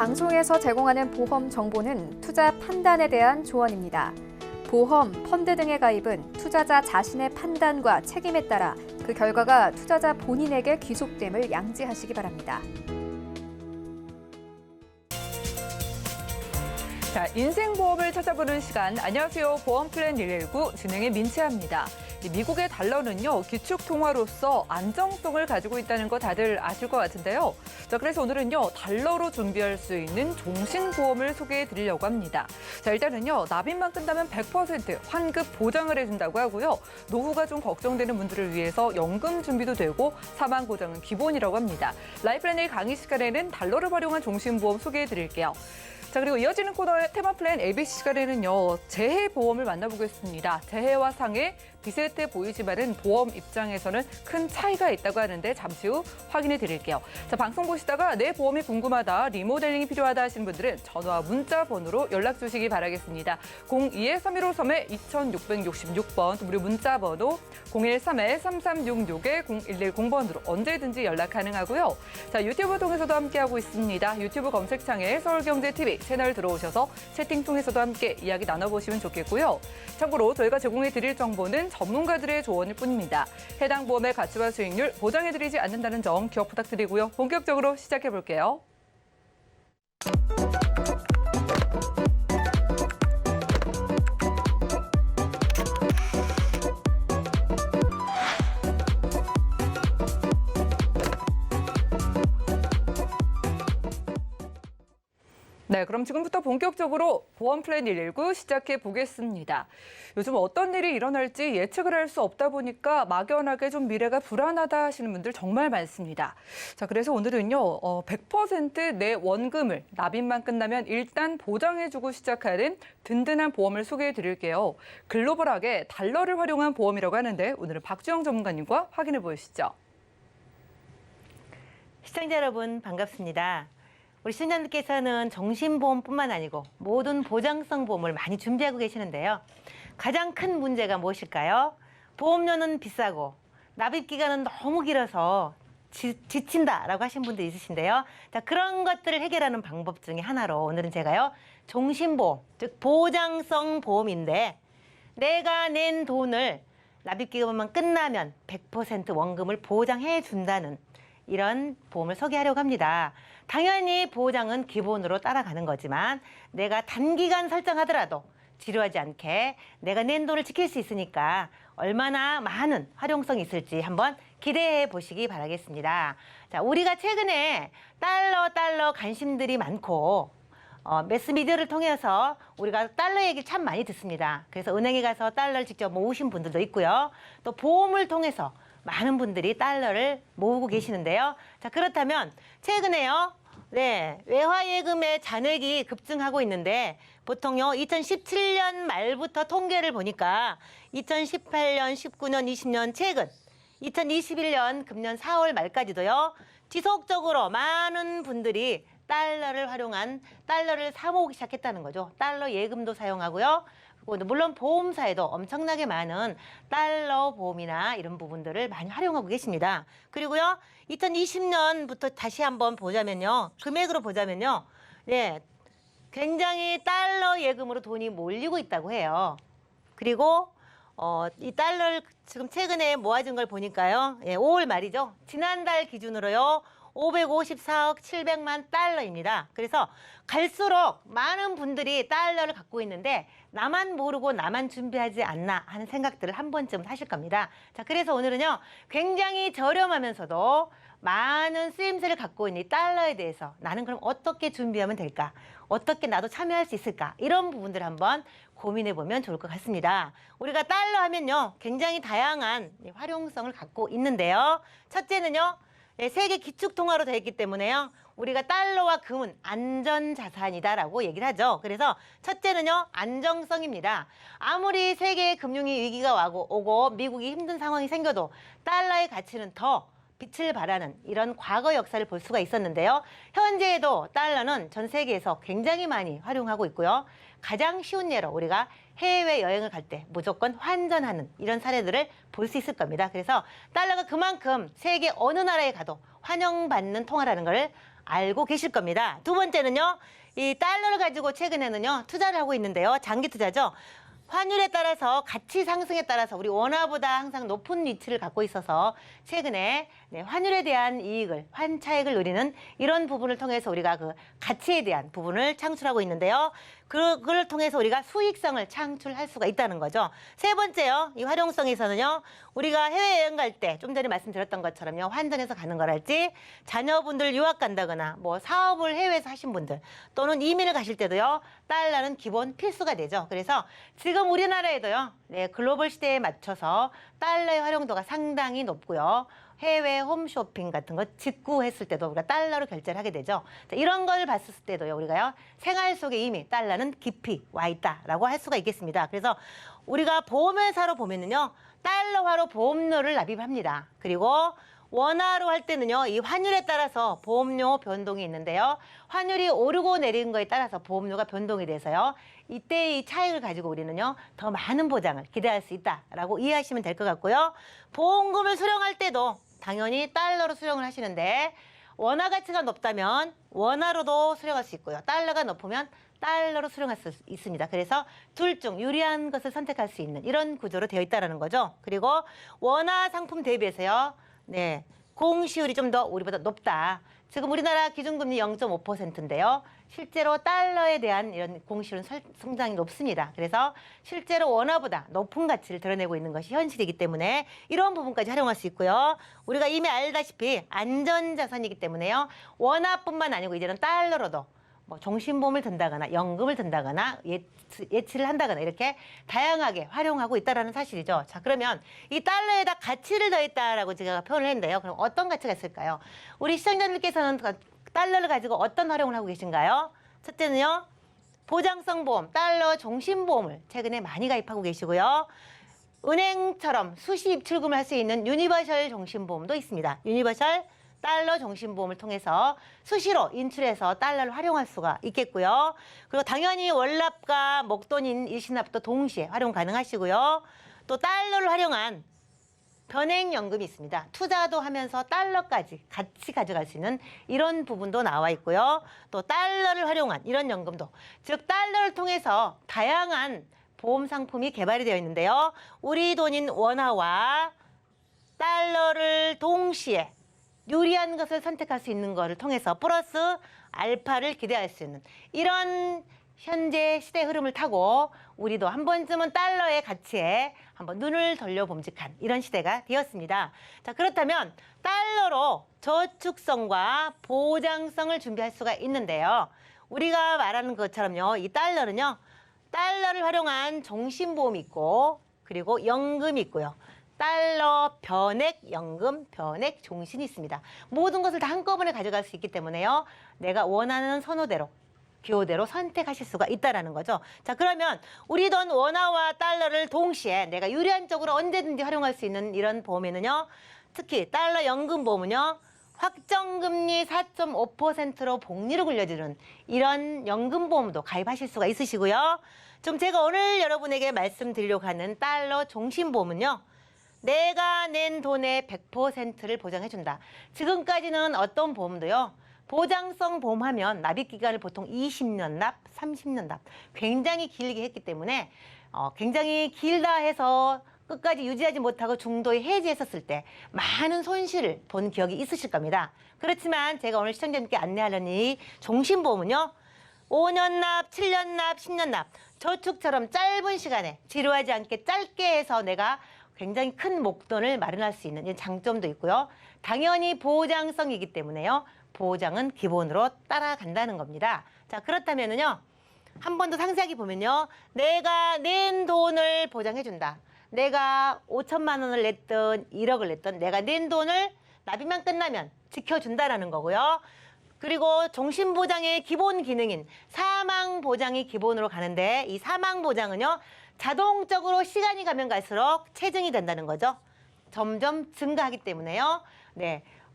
방송에서 제공하는 보험 정보는 투자 판단에 대한 조언입니다. 보험, 펀드 등의 가입은 투자자 자신의 판단과 책임에 따라 그 결과가 투자자 본인에게 귀속됨을 양지하시기 바랍니다. 자, 인생보험을 찾아보는 시간. 안녕하세요. 보험플랜 119 진행의 민채아입니다. 미국의 달러는요, 기축통화로서 안정성을 가지고 있다는 거 다들 아실 것 같은데요. 자, 그래서 오늘은요, 달러로 준비할 수 있는 종신보험을 소개해 드리려고 합니다. 자, 일단은요, 납입만 끝나면 100% 환급 보장을 해준다고 하고요. 노후가 좀 걱정되는 분들을 위해서 연금 준비도 되고 사망 보장은 기본이라고 합니다. 라이플랜 1 강의 시간에는 달러를 활용한 종신보험 소개해 드릴게요. 자, 그리고 이어지는 코너의 테마플랜 ABC 시간에는요, 재해보험을 만나보겠습니다. 재해와 상해 비슷해 보이지만은 보험 입장에서는 큰 차이가 있다고 하는데 잠시 후 확인해 드릴게요. 자, 방송 보시다가 내 보험이 궁금하다, 리모델링이 필요하다 하시는 분들은 전화와 문자 번호로 연락 주시기 바라겠습니다. 02-3153-2666번, 또 무료 문자 번호 013-3366-0110번으로 언제든지 연락 가능하고요. 자, 유튜브 통해서도 함께하고 있습니다. 유튜브 검색창에 서울경제TV 채널 들어오셔서 채팅 통해서도 함께 이야기 나눠보시면 좋겠고요. 참고로 저희가 제공해 드릴 정보는 전문가들의 조언일 뿐입니다. 해당 보험의 가치와 수익률 보장해드리지 않는다는 점 기억 부탁드리고요. 본격적으로 시작해볼게요. 네, 그럼 지금부터 본격적으로 보험플랜 119 시작해 보겠습니다. 요즘 어떤 일이 일어날지 예측을 할 수 없다 보니까 막연하게 좀 미래가 불안하다 하시는 분들 정말 많습니다. 자, 그래서 오늘은요, 100% 내 원금을 납입만 끝나면 일단 보장해주고 시작하는 든든한 보험을 소개해 드릴게요. 글로벌하게 달러를 활용한 보험이라고 하는데 오늘은 박주영 전문가님과 확인해 보시죠. 시청자 여러분 반갑습니다. 우리 시청자님께서는 정신보험뿐만 아니고 모든 보장성 보험을 많이 준비하고 계시는데요. 가장 큰 문제가 무엇일까요? 보험료는 비싸고 납입기간은 너무 길어서 지친다라고 하신 분도 있으신데요. 자, 그런 것들을 해결하는 방법 중에 하나로 오늘은 제가요, 종신보험, 즉 보장성 보험인데 내가 낸 돈을 납입기간만 끝나면 100% 원금을 보장해 준다는 이런 보험을 소개하려고 합니다. 당연히 보장은 기본으로 따라가는 거지만 내가 단기간 설정하더라도 지루하지 않게 내가 낸 돈을 지킬 수 있으니까 얼마나 많은 활용성이 있을지 한번 기대해 보시기 바라겠습니다. 자, 우리가 최근에 달러 관심들이 많고 매스미디어를 통해서 우리가 달러 얘기를 참 많이 듣습니다. 그래서 은행에 가서 달러를 직접 모으신 분들도 있고요. 또 보험을 통해서 많은 분들이 달러를 모으고 계시는데요. 자, 그렇다면 최근에요, 외화예금의 잔액이 급증하고 있는데 보통요 2017년 말부터 통계를 보니까 2018년, 19년, 20년 최근 2021년 금년 4월 말까지도요 지속적으로 많은 분들이 달러를 활용한 달러를 사 모으기 시작했다는 거죠. 달러 예금도 사용하고요. 물론 보험사에도 엄청나게 많은 달러 보험이나 이런 부분들을 많이 활용하고 계십니다. 그리고요, 2020년부터 다시 한번 보자면요, 금액으로 보자면요, 굉장히 달러 예금으로 돈이 몰리고 있다고 해요. 그리고 이 달러를 지금 최근에 모아진 걸 보니까요, 5월 말이죠. 지난달 기준으로요, 554억 700만 달러입니다. 그래서 갈수록 많은 분들이 달러를 갖고 있는데 나만 모르고 나만 준비하지 않나 하는 생각들을 한 번쯤 하실 겁니다. 자, 그래서 오늘은요, 굉장히 저렴하면서도 많은 쓰임새를 갖고 있는 이 달러에 대해서 나는 그럼 어떻게 준비하면 될까? 어떻게 나도 참여할 수 있을까? 이런 부분들 한번 고민해 보면 좋을 것 같습니다. 우리가 달러 하면요, 굉장히 다양한 활용성을 갖고 있는데요. 첫째는요, 세계 기축통화로 되어 있기 때문에요, 우리가 달러와 금은 안전자산이다라고 얘기를 하죠. 그래서 첫째는요, 안정성입니다. 아무리 세계 금융위 위기가 오고 미국이 힘든 상황이 생겨도 달러의 가치는 더 빛을 발하는 이런 과거 역사를 볼 수가 있었는데요. 현재에도 달러는 전 세계에서 굉장히 많이 활용하고 있고요. 가장 쉬운 예로 우리가 해외여행을 갈 때 무조건 환전하는 이런 사례들을 볼 수 있을 겁니다. 그래서 달러가 그만큼 세계 어느 나라에 가도 환영받는 통화라는 걸 알고 계실 겁니다. 두 번째는요. 이 달러를 가지고 최근에는요. 투자를 하고 있는데요. 장기 투자죠. 환율에 따라서 가치 상승에 따라서 우리 원화보다 항상 높은 위치를 갖고 있어서 최근에 환율에 대한 이익을, 환차익을 누리는 이런 부분을 통해서 우리가 그 가치에 대한 부분을 창출하고 있는데요. 그걸 통해서 우리가 수익성을 창출할 수가 있다는 거죠. 세 번째요. 이 활용성에서는요. 우리가 해외여행 갈 때 좀 전에 말씀드렸던 것처럼요. 환전해서 가는 거랄지 자녀분들 유학 간다거나 뭐 사업을 해외에서 하신 분들 또는 이민을 가실 때도요. 달러는 기본 필수가 되죠. 그래서 지금 우리나라에도요. 글로벌 시대에 맞춰서 달러의 활용도가 상당히 높고요. 해외 홈쇼핑 같은 거 직구했을 때도 우리가 달러로 결제를 하게 되죠. 자, 이런 걸 봤을 때도요. 우리가요. 생활 속에 이미 달러는 깊이 와 있다라고 할 수가 있겠습니다. 그래서 우리가 보험회사로 보면은요. 달러화로 보험료를 납입합니다. 그리고 원화로 할 때는요. 이 환율에 따라서 보험료 변동이 있는데요. 환율이 오르고 내리는 거에 따라서 보험료가 변동이 돼서요. 이때 이 차익을 가지고 우리는요. 더 많은 보장을 기대할 수 있다라고 이해하시면 될 것 같고요. 보험금을 수령할 때도 당연히 달러로 수령을 하시는데 원화 가치가 높다면 원화로도 수령할 수 있고요. 달러가 높으면 달러로 수령할 수 있습니다. 그래서 둘 중 유리한 것을 선택할 수 있는 이런 구조로 되어 있다는 거죠. 그리고 원화 상품 대비해서요. 공시율이 좀 더 우리보다 높다. 지금 우리나라 기준금리 0.5%인데요. 실제로 달러에 대한 이런 공시율은 상당히 높습니다. 그래서 실제로 원화보다 높은 가치를 드러내고 있는 것이 현실이기 때문에 이런 부분까지 활용할 수 있고요. 우리가 이미 알다시피 안전자산이기 때문에요. 원화뿐만 아니고 이제는 달러로도 뭐 종신보험을 든다거나 연금을 든다거나 예치를 한다거나 이렇게 다양하게 활용하고 있다는 사실이죠. 자, 그러면 이 달러에다 가치를 더했다라고 제가 표현을 했는데요. 그럼 어떤 가치가 있을까요? 우리 시청자님께서는 달러를 가지고 어떤 활용을 하고 계신가요? 첫째는요. 보장성 보험, 달러 종신보험을 최근에 많이 가입하고 계시고요. 은행처럼 수시 입출금을 할 수 있는 유니버셜 종신보험도 있습니다. 유니버셜 달러 종신보험을 통해서 수시로 인출해서 달러를 활용할 수가 있겠고요. 그리고 당연히 월납과 목돈인 일시납도 동시에 활용 가능하시고요. 또 달러를 활용한 변액연금이 있습니다. 투자도 하면서 달러까지 같이 가져갈 수 있는 이런 부분도 나와 있고요. 또 달러를 활용한 이런 연금도, 즉 달러를 통해서 다양한 보험 상품이 개발이 되어 있는데요. 우리 돈인 원화와 달러를 동시에 유리한 것을 선택할 수 있는 것을 통해서 플러스 알파를 기대할 수 있는 이런 현재 시대 흐름을 타고 우리도 한 번쯤은 달러의 가치에 한번 눈을 돌려봄직한 이런 시대가 되었습니다. 자, 그렇다면 달러로 저축성과 보장성을 준비할 수가 있는데요. 우리가 말하는 것처럼요. 이 달러는요. 달러를 활용한 종신보험이 있고 그리고 연금이 있고요. 달러 변액 연금, 변액 종신이 있습니다. 모든 것을 다 한꺼번에 가져갈 수 있기 때문에요. 내가 원하는 선호대로 교대로 선택하실 수가 있다는 거죠. 자, 그러면 우리 돈 원화와 달러를 동시에 내가 유리한 쪽으로 언제든지 활용할 수 있는 이런 보험에는요. 특히 달러 연금 보험은요. 확정금리 4.5%로 복리를 굴려주는 이런 연금보험도 가입하실 수가 있으시고요. 좀 제가 오늘 여러분에게 말씀드리려고 하는 달러 종신보험은요. 내가 낸 돈의 100%를 보장해준다. 지금까지는 어떤 보험도요. 보장성 보험하면 납입기간을 보통 20년 납, 30년 납 굉장히 길게 했기 때문에 굉장히 길다 해서 끝까지 유지하지 못하고 중도에 해지했었을 때 많은 손실을 본 기억이 있으실 겁니다. 그렇지만 제가 오늘 시청자님께 안내하려는 이 종신보험은요. 5년 납, 7년 납, 10년 납 저축처럼 짧은 시간에 지루하지 않게 짧게 해서 내가 굉장히 큰 목돈을 마련할 수 있는 장점도 있고요. 당연히 보장성이기 때문에요. 보장은 기본으로 따라간다는 겁니다. 자, 그렇다면은요. 한 번 더 상세하게 보면요. 내가 낸 돈을 보장해준다. 내가 5천만 원을 냈든 1억을 냈든 내가 낸 돈을 납입만 끝나면 지켜준다라는 거고요. 그리고 종신보장의 기본 기능인 사망보장이 기본으로 가는데 이 사망보장은요. 자동적으로 시간이 가면 갈수록 체증이 된다는 거죠. 점점 증가하기 때문에요.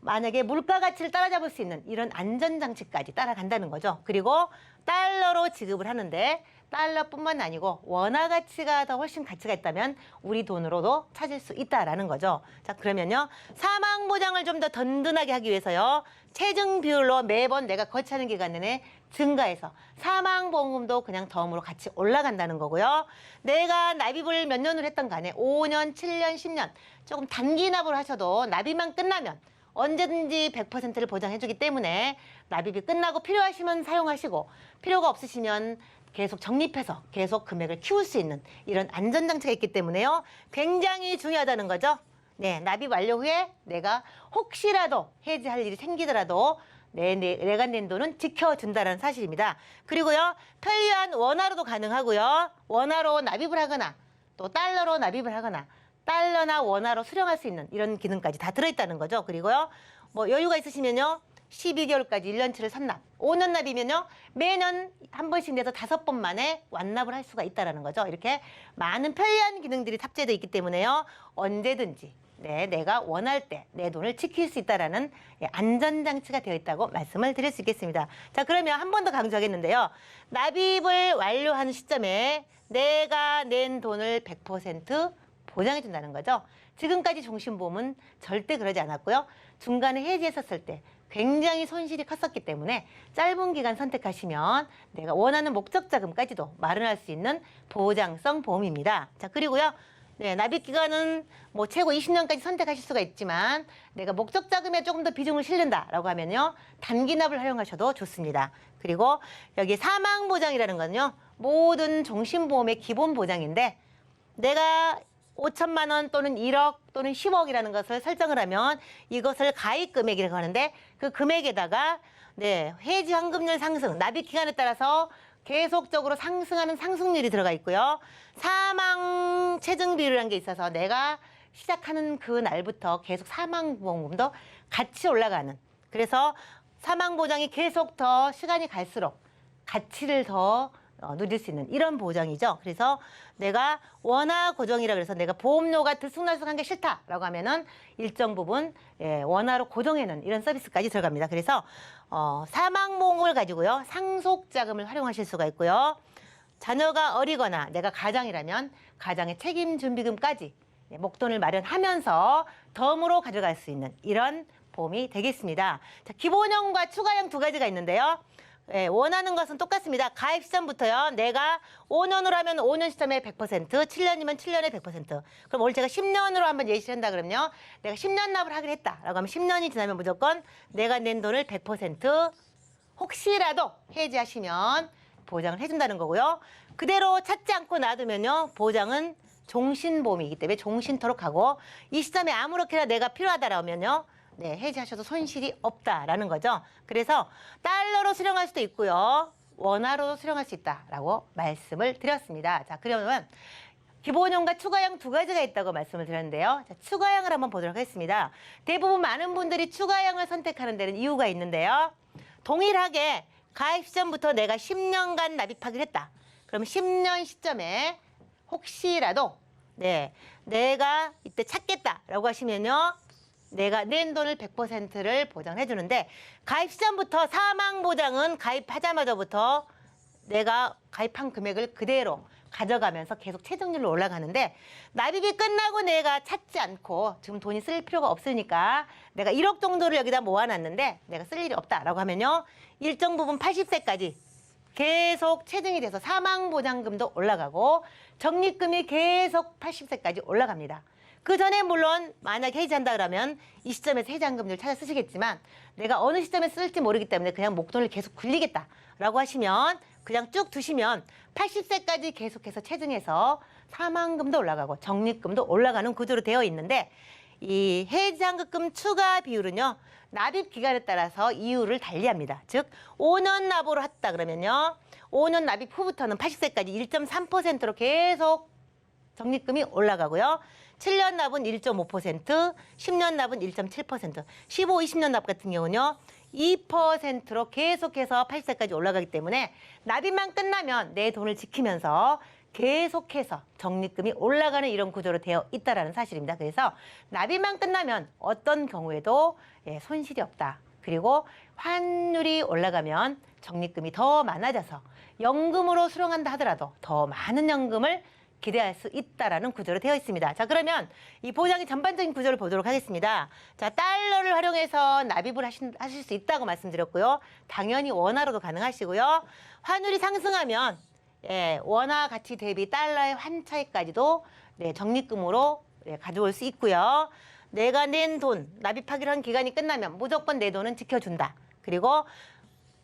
만약에 물가 가치를 따라잡을 수 있는 이런 안전장치까지 따라간다는 거죠. 그리고 달러로 지급을 하는데 달러뿐만 아니고 원화 가치가 더 훨씬 가치가 있다면 우리 돈으로도 찾을 수 있다라는 거죠. 자, 그러면요. 사망 보장을 좀 더 든든하게 하기 위해서요. 체증 비율로 매번 내가 거치하는 기간 내내 증가해서 사망보험금도 그냥 덤으로 같이 올라간다는 거고요. 내가 납입을 몇 년을 했던 간에 5년, 7년, 10년 조금 단기 납을 하셔도 납입만 끝나면 언제든지 100%를 보장해주기 때문에 납입이 끝나고 필요하시면 사용하시고 필요가 없으시면 계속 적립해서 계속 금액을 키울 수 있는 이런 안전장치가 있기 때문에요. 굉장히 중요하다는 거죠. 네, 납입 완료 후에 내가 혹시라도 해지할 일이 생기더라도 내가 낸 돈은 지켜준다는 사실입니다. 그리고요, 편리한 원화로도 가능하고요. 원화로 납입을 하거나 또 달러로 납입을 하거나 달러나 원화로 수령할 수 있는 이런 기능까지 다 들어있다는 거죠. 그리고요, 뭐 여유가 있으시면요, 12개월까지 1년치를 선납, 5년 납이면요, 매년 한 번씩 내서 5번 만에 완납을 할 수가 있다는 거죠. 이렇게 많은 편리한 기능들이 탑재되어 있기 때문에요, 언제든지 내가 원할 때 내 돈을 지킬 수 있다라는 안전장치가 되어 있다고 말씀을 드릴 수 있겠습니다. 자, 그러면 한 번 더 강조하겠는데요. 납입을 완료하는 시점에 내가 낸 돈을 100% 보장해 준다는 거죠. 지금까지 종신보험은 절대 그러지 않았고요. 중간에 해지했었을 때 굉장히 손실이 컸었기 때문에 짧은 기간 선택하시면 내가 원하는 목적 자금까지도 마련할 수 있는 보장성 보험입니다. 자, 그리고요. 네, 납입 기간은 뭐 최고 20년까지 선택하실 수가 있지만 내가 목적 자금에 조금 더 비중을 실는다라고 하면요, 단기 납을 활용하셔도 좋습니다. 그리고 여기 사망 보장이라는 건요, 모든 종신보험의 기본 보장인데 내가 5천만 원 또는 1억 또는 10억이라는 것을 설정을 하면 이것을 가입 금액이라고 하는데 그 금액에다가 해지 환급률 상승, 납입 기간에 따라서 계속적으로 상승하는 상승률이 들어가 있고요. 사망 체증 비율이라는 게 있어서 내가 시작하는 그 날부터 계속 사망보험금도 같이 올라가는, 그래서 사망보장이 계속 더 시간이 갈수록 가치를 더 누릴 수 있는 이런 보장이죠. 그래서 내가 원화 고정이라 그래서 내가 보험료가 들쑥날쑥한 게 싫다라고 하면은 일정 부분 원화로 고정해놓은 이런 서비스까지 들어갑니다. 그래서 사망보험을 가지고요, 상속자금을 활용하실 수가 있고요. 자녀가 어리거나 내가 가장이라면 가장의 책임준비금까지 목돈을 마련하면서 덤으로 가져갈 수 있는 이런 보험이 되겠습니다. 자, 기본형과 추가형 두 가지가 있는데요. 원하는 것은 똑같습니다. 가입 시점부터요. 내가 5년으로 하면 5년 시점에 100%, 7년이면 7년에 100%. 그럼 오늘 제가 10년으로 한번 예시를 한다 그러면요. 내가 10년 납을 하기로 했다라고 하면 10년이 지나면 무조건 내가 낸 돈을 100% 혹시라도 해지하시면 보장을 해준다는 거고요. 그대로 찾지 않고 놔두면요, 보장은 종신보험이기 때문에 종신토록 하고 이 시점에 아무렇게나 내가 필요하다라면요, 해지하셔도 손실이 없다라는 거죠. 그래서 달러로 수령할 수도 있고요, 원화로 수령할 수 있다라고 말씀을 드렸습니다. 자, 그러면 기본형과 추가형 두 가지가 있다고 말씀을 드렸는데요. 자, 추가형을 한번 보도록 하겠습니다. 대부분 많은 분들이 추가형을 선택하는 데는 이유가 있는데요. 동일하게 가입 시점부터 내가 10년간 납입하기로 했다. 그럼 10년 시점에 혹시라도 내가 이때 찾겠다라고 하시면요, 내가 낸 돈을 100%를 보장해 주는데 가입 시점부터 사망 보장은 가입하자마자부터 내가 가입한 금액을 그대로 가져가면서 계속 체증률로 올라가는데 납입이 끝나고 내가 찾지 않고 지금 돈이 쓸 필요가 없으니까 내가 1억 정도를 여기다 모아놨는데 내가 쓸 일이 없다라고 하면요, 일정 부분 80세까지 계속 체증이 돼서 사망보장금도 올라가고 적립금이 계속 80세까지 올라갑니다. 그 전에 물론 만약에 해지한다 그러면 이 시점에서 해지환급률 찾아 쓰시겠지만 내가 어느 시점에 쓸지 모르기 때문에 그냥 목돈을 계속 굴리겠다라고 하시면 그냥 쭉 두시면 80세까지 계속해서 체증해서 사망금도 올라가고 적립금도 올라가는 구조로 되어 있는데 이 해지환급금 추가 비율은요, 납입 기간에 따라서 이유를 달리합니다. 즉 5년 납으로 했다 그러면요, 5년 납입 후부터는 80세까지 1.3%로 계속 적립금이 올라가고요. 7년 납은 1.5%, 10년 납은 1.7%, 15, 20년 납 같은 경우는요, 2%로 계속해서 80세까지 올라가기 때문에 납입만 끝나면 내 돈을 지키면서 계속해서 적립금이 올라가는 이런 구조로 되어 있다는 사실입니다. 그래서 납입만 끝나면 어떤 경우에도 손실이 없다. 그리고 환율이 올라가면 적립금이 더 많아져서 연금으로 수령한다 하더라도 더 많은 연금을 기대할 수 있다라는 구조로 되어 있습니다. 자, 그러면 이 보장의 전반적인 구조를 보도록 하겠습니다. 자, 달러를 활용해서 납입을 하실 수 있다고 말씀드렸고요. 당연히 원화로도 가능하시고요. 환율이 상승하면 원화 가치 대비 달러의 환차익까지도 적립금으로 가져올 수 있고요. 내가 낸 돈, 납입하기로 한 기간이 끝나면 무조건 내 돈은 지켜준다. 그리고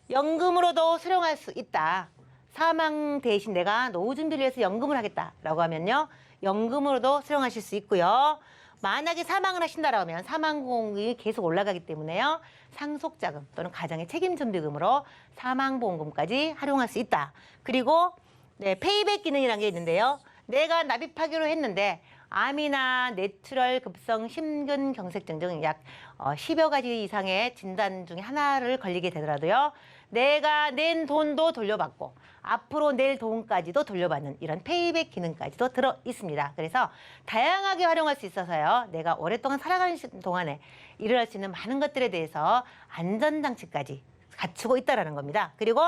연금으로도 수령할 수 있다. 사망 대신 내가 노후 준비를 해서 연금을 하겠다라고 하면요. 연금으로도 수령하실 수 있고요. 만약에 사망을 하신다라고 하면 사망보험금이 계속 올라가기 때문에요. 상속자금 또는 가정의 책임준비금으로 사망보험금까지 활용할 수 있다. 그리고 페이백 기능이라는 게 있는데요. 내가 납입하기로 했는데 암이나 뇌출혈 급성 심근경색증 등 약 10여 가지 이상의 진단 중에 하나를 걸리게 되더라도요. 내가 낸 돈도 돌려받고 앞으로 낼 돈까지도 돌려받는 이런 페이백 기능까지도 들어 있습니다. 그래서 다양하게 활용할 수 있어서요. 내가 오랫동안 살아가는 동안에 일어날 수 있는 많은 것들에 대해서 안전장치까지 갖추고 있다는 겁니다. 그리고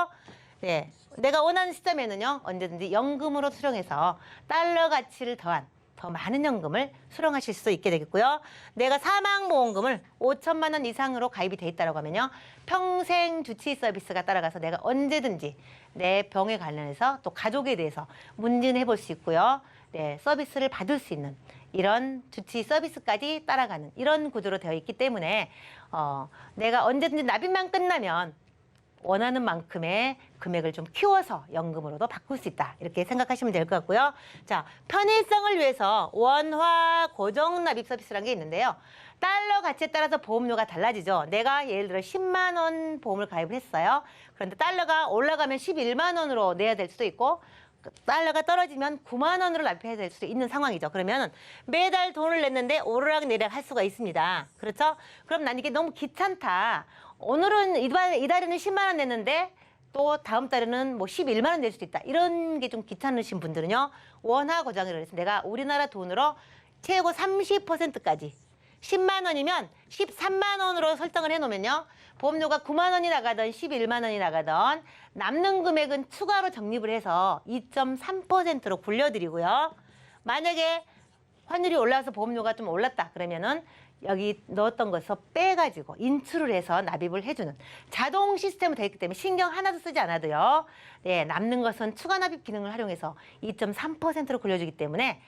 내가 원하는 시점에는요. 언제든지 연금으로 수령해서 달러 가치를 더한 더 많은 연금을 수령하실 수 있게 되겠고요. 내가 사망보험금을 5천만 원 이상으로 가입이 돼 있다고 하면요. 평생 주치 서비스가 따라가서 내가 언제든지 내 병에 관련해서 또 가족에 대해서 문진해 볼 수 있고요. 서비스를 받을 수 있는 이런 주치 서비스까지 따라가는 이런 구조로 되어 있기 때문에 내가 언제든지 납입만 끝나면 원하는 만큼의 금액을 좀 키워서 연금으로도 바꿀 수 있다. 이렇게 생각하시면 될 것 같고요. 자, 편의성을 위해서 원화 고정 납입 서비스라는 게 있는데요. 달러 가치에 따라서 보험료가 달라지죠. 내가 예를 들어 10만 원 보험을 가입을 했어요. 그런데 달러가 올라가면 11만 원으로 내야 될 수도 있고 달러가 떨어지면 9만 원으로 납입해야 될 수도 있는 상황이죠. 그러면 매달 돈을 냈는데 오르락내리락 할 수가 있습니다. 그렇죠? 그럼 난 이게 너무 귀찮다. 오늘은 이달에는 10만 원 냈는데 또 다음 달에는 뭐 11만 원 낼 수도 있다. 이런 게 좀 귀찮으신 분들은요. 원화 고정이라고 해서 내가 우리나라 돈으로 최고 30%까지 10만 원이면 13만 원으로 설정을 해놓으면요. 보험료가 9만 원이 나가던 11만 원이 나가던 남는 금액은 추가로 적립을 해서 2.3%로 굴려드리고요. 만약에 환율이 올라와서 보험료가 좀 올랐다 그러면은 여기 넣었던 것에서 빼가지고 인출을 해서 납입을 해주는 자동 시스템으로 되어 있기 때문에 신경 하나도 쓰지 않아도요. 남는 것은 추가 납입 기능을 활용해서 2.3%로 굴려주기 때문에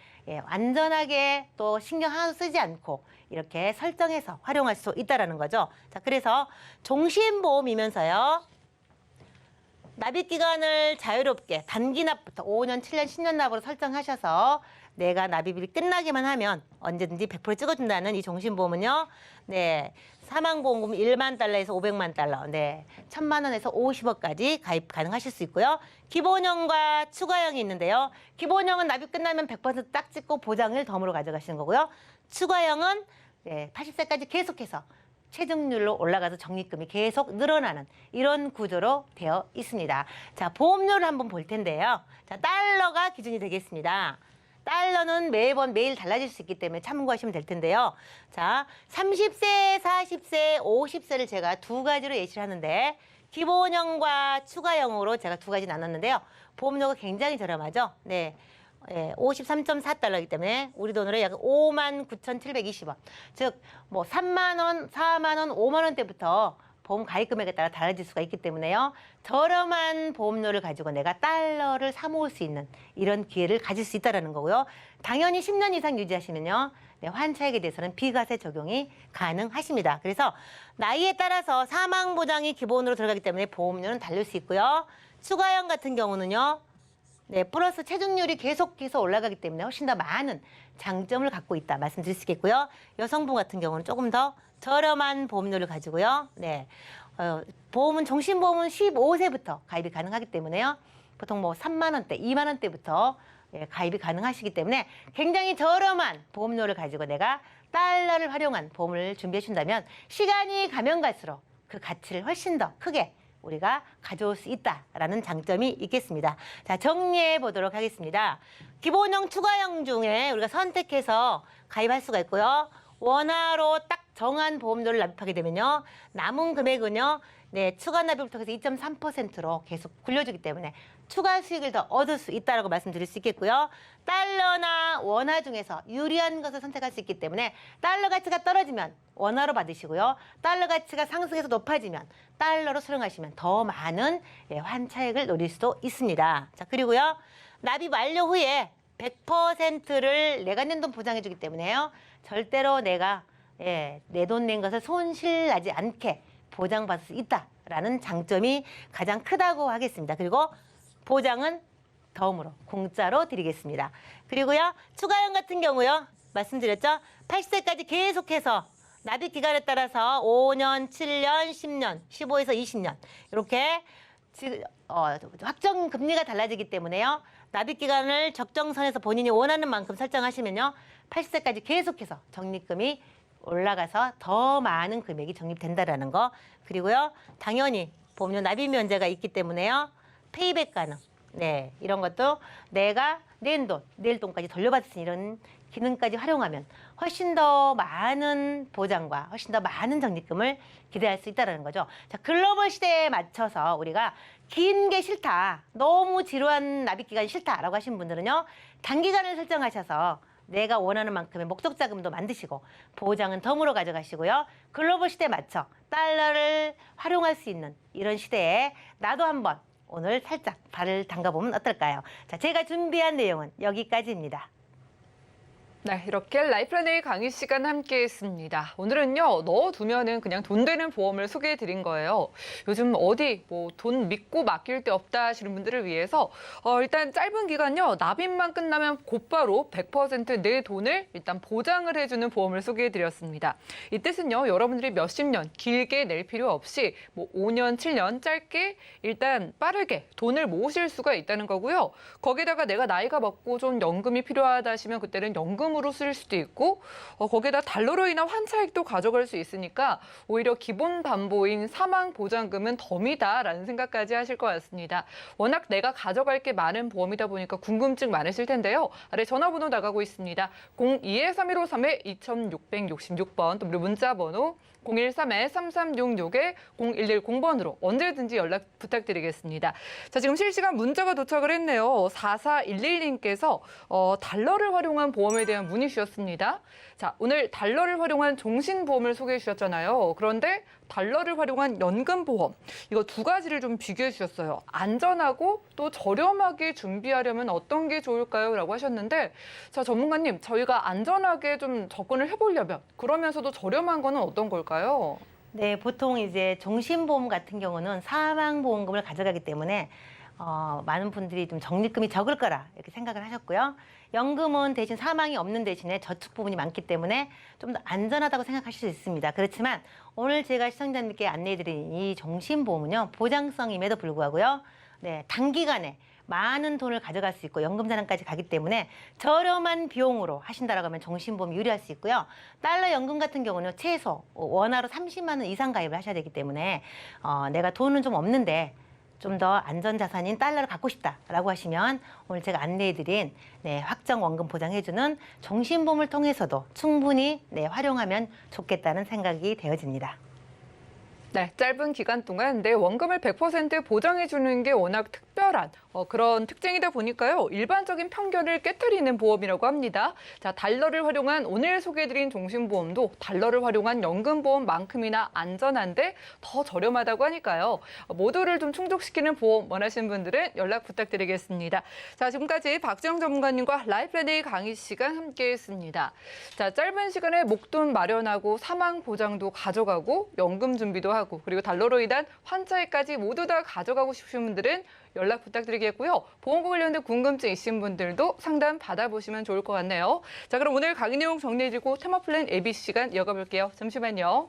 완전하게 또 신경 하나도 쓰지 않고 이렇게 설정해서 활용할 수 있다는 거죠. 자, 그래서 종신보험이면서요. 납입기간을 자유롭게 단기 납부터 5년, 7년, 10년 납으로 설정하셔서 내가 납입이 끝나기만 하면 언제든지 100% 찍어준다는 이 종신보험은요. 사망보험금 1만 달러에서 500만 달러, 1,000만 원에서 50억까지 가입 가능하실 수 있고요. 기본형과 추가형이 있는데요. 기본형은 납입 끝나면 100% 딱 찍고 보장을 덤으로 가져가시는 거고요. 추가형은 80세까지 계속해서 체증률로 올라가서 적립금이 계속 늘어나는 이런 구조로 되어 있습니다. 자, 보험료를 한번 볼 텐데요. 자, 달러가 기준이 되겠습니다. 달러는 매일 달라질 수 있기 때문에 참고하시면 될 텐데요. 자, 30세, 40세, 50세를 제가 두 가지로 예시를 하는데 기본형과 추가형으로 제가 두 가지 나눴는데요. 보험료가 굉장히 저렴하죠. 53.4달러이기 때문에 우리 돈으로 약 59,720원. 즉, 뭐 3만 원, 4만 원, 5만 원대부터 보험 가입 금액에 따라 달라질 수가 있기 때문에요. 저렴한 보험료를 가지고 내가 달러를 사 모을 수 있는 이런 기회를 가질 수 있다는 거고요. 당연히 10년 이상 유지하시면요. 환차액에 대해서는 비과세 적용이 가능하십니다. 그래서 나이에 따라서 사망보장이 기본으로 들어가기 때문에 보험료는 다를 수 있고요. 추가형 같은 경우는요. 플러스 체중률이 계속해서 올라가기 때문에 훨씬 더 많은 장점을 갖고 있다 말씀드릴 수 있겠고요. 여성분 같은 경우는 조금 더 저렴한 보험료를 가지고요. 보험은 종신보험은 15세부터 가입이 가능하기 때문에요. 보통 뭐 3만 원대, 2만 원대부터 가입이 가능하시기 때문에 굉장히 저렴한 보험료를 가지고 내가 달러를 활용한 보험을 준비해 준다면 시간이 가면 갈수록 그 가치를 훨씬 더 크게 우리가 가져올 수 있다라는 장점이 있겠습니다. 자, 정리해 보도록 하겠습니다. 기본형, 추가형 중에 우리가 선택해서 가입할 수가 있고요. 원화로 딱 정한 보험료를 납입하게 되면요. 남은 금액은요. 네, 추가 납입을 통해서 2.3%로 계속 굴려주기 때문에 추가 수익을 더 얻을 수 있다라고 말씀드릴 수 있겠고요. 달러나 원화 중에서 유리한 것을 선택할 수 있기 때문에 달러 가치가 떨어지면 원화로 받으시고요. 달러 가치가 상승해서 높아지면 달러로 수령하시면 더 많은 환차익을 노릴 수도 있습니다. 자, 그리고요. 납입 완료 후에 100%를 내가 낸 돈 보장해주기 때문에요. 절대로 내가 내 돈 낸 것을 손실나지 않게 보장받을 수 있다라는 장점이 가장 크다고 하겠습니다. 그리고 보장은 덤으로 공짜로 드리겠습니다. 그리고요. 추가형 같은 경우요. 말씀드렸죠. 80세까지 계속해서 납입 기간에 따라서 5년, 7년, 10년, 15에서 20년 이렇게 확정 금리가 달라지기 때문에요. 납입 기간을 적정선에서 본인이 원하는 만큼 설정하시면요. 80세까지 계속해서 적립금이 올라가서 더 많은 금액이 적립된다라는 거. 그리고요. 당연히 보험료 납입 면제가 있기 때문에요. 페이백 가능. 네, 이런 것도 내가 낸 돈, 낼 돈까지 돌려받을 수 있는 이런 기능까지 활용하면 훨씬 더 많은 보장과 훨씬 더 많은 적립금을 기대할 수 있다는 거죠. 자, 글로벌 시대에 맞춰서 우리가 긴 게 싫다, 너무 지루한 납입 기간이 싫다라고 하신 분들은요. 단기간을 설정하셔서 내가 원하는 만큼의 목적 자금도 만드시고 보장은 덤으로 가져가시고요. 글로벌 시대에 맞춰 달러를 활용할 수 있는 이런 시대에 나도 한번 오늘 살짝 발을 담가보면 어떨까요? 자, 제가 준비한 내용은 여기까지입니다. 네, 이렇게 라이프라네의 강의 시간 함께했습니다. 오늘은요, 넣어두면은 그냥 돈 되는 보험을 소개해드린 거예요. 요즘 어디 돈 믿고 맡길 데 없다 하시는 분들을 위해서 일단 짧은 기간요, 납입만 끝나면 곧바로 100% 내 돈을 일단 보장을 해주는 보험을 소개해드렸습니다. 이 뜻은요, 여러분들이 몇십 년 길게 낼 필요 없이 5년, 7년 짧게 일단 빠르게 돈을 모으실 수가 있다는 거고요. 거기다가 내가 나이가 먹고 좀 연금이 필요하다 하시면 그때는 연금으로 쓸 수도 있고 거기에다 달러로 인한 환차익도 가져갈 수 있으니까 오히려 기본 담보인 사망 보장금은 덤이다라는 생각까지 하실 것 같습니다. 워낙 내가 가져갈 게 많은 보험이다 보니까 궁금증 많으실 텐데요. 아래 전화번호 나가고 있습니다. 02-3153-2666번 또 우리 문자번호 013-3366-0110번으로 언제든지 연락 부탁드리겠습니다. 자, 지금 실시간 문자가 도착을 했네요. 4411님께서 달러를 활용한 보험에 대한 문의 주셨습니다. 자, 오늘 달러를 활용한 종신보험을 소개해 주셨잖아요. 그런데 달러를 활용한 연금보험, 이거 두 가지를 좀 비교해 주셨어요. 안전하고 또 저렴하게 준비하려면 어떤 게 좋을까요? 라고 하셨는데, 자, 전문가님, 저희가 안전하게 좀 접근을 해보려면 그러면서도 저렴한 거는 어떤 걸까요? 네, 보통 이제 종신보험 같은 경우는 사망보험금을 가져가기 때문에 많은 분들이 좀 적립금이 적을 거라 이렇게 생각을 하셨고요. 연금은 대신 사망이 없는 대신에 저축 부분이 많기 때문에 좀 더 안전하다고 생각하실 수 있습니다. 그렇지만 오늘 제가 시청자님께 안내해드린 이 종신보험은요, 보장성임에도 불구하고요, 네, 단기간에 많은 돈을 가져갈 수 있고 연금자산까지 가기 때문에 저렴한 비용으로 하신다라고 하면 종신보험이 유리할 수 있고요. 달러 연금 같은 경우는 최소 원화로 30만 원 이상 가입을 하셔야 되기 때문에 내가 돈은 좀 없는데 좀 더 안전자산인 달러를 갖고 싶다라고 하시면 오늘 제가 안내해드린 확정 원금 보장해주는 종신보험을 통해서도 충분히 활용하면 좋겠다는 생각이 되어집니다. 네, 짧은 기간 동안 내 원금을 100% 보장해주는 게 워낙 특별한 그런 특징이다 보니까요. 일반적인 편견을 깨트리는 보험이라고 합니다. 자, 달러를 활용한 오늘 소개해드린 종신보험도 달러를 활용한 연금보험만큼이나 안전한데 더 저렴하다고 하니까요. 모두를 좀 충족시키는 보험 원하시는 분들은 연락 부탁드리겠습니다. 자, 지금까지 박지영 전문가님과 라이프라네이 강의 시간 함께했습니다. 자, 짧은 시간에 목돈 마련하고 사망 보장도 가져가고 연금 준비도 하고 그리고 달러로 인한 환차익까지 모두 다 가져가고 싶으신 분들은 연락 부탁드리겠고요. 보험과 관련된 궁금증 있으신 분들도 상담 받아보시면 좋을 것 같네요. 자, 그럼 오늘 강의 내용 정리해주고 테마 플랜 AB 시간 이어가 볼게요. 잠시만요.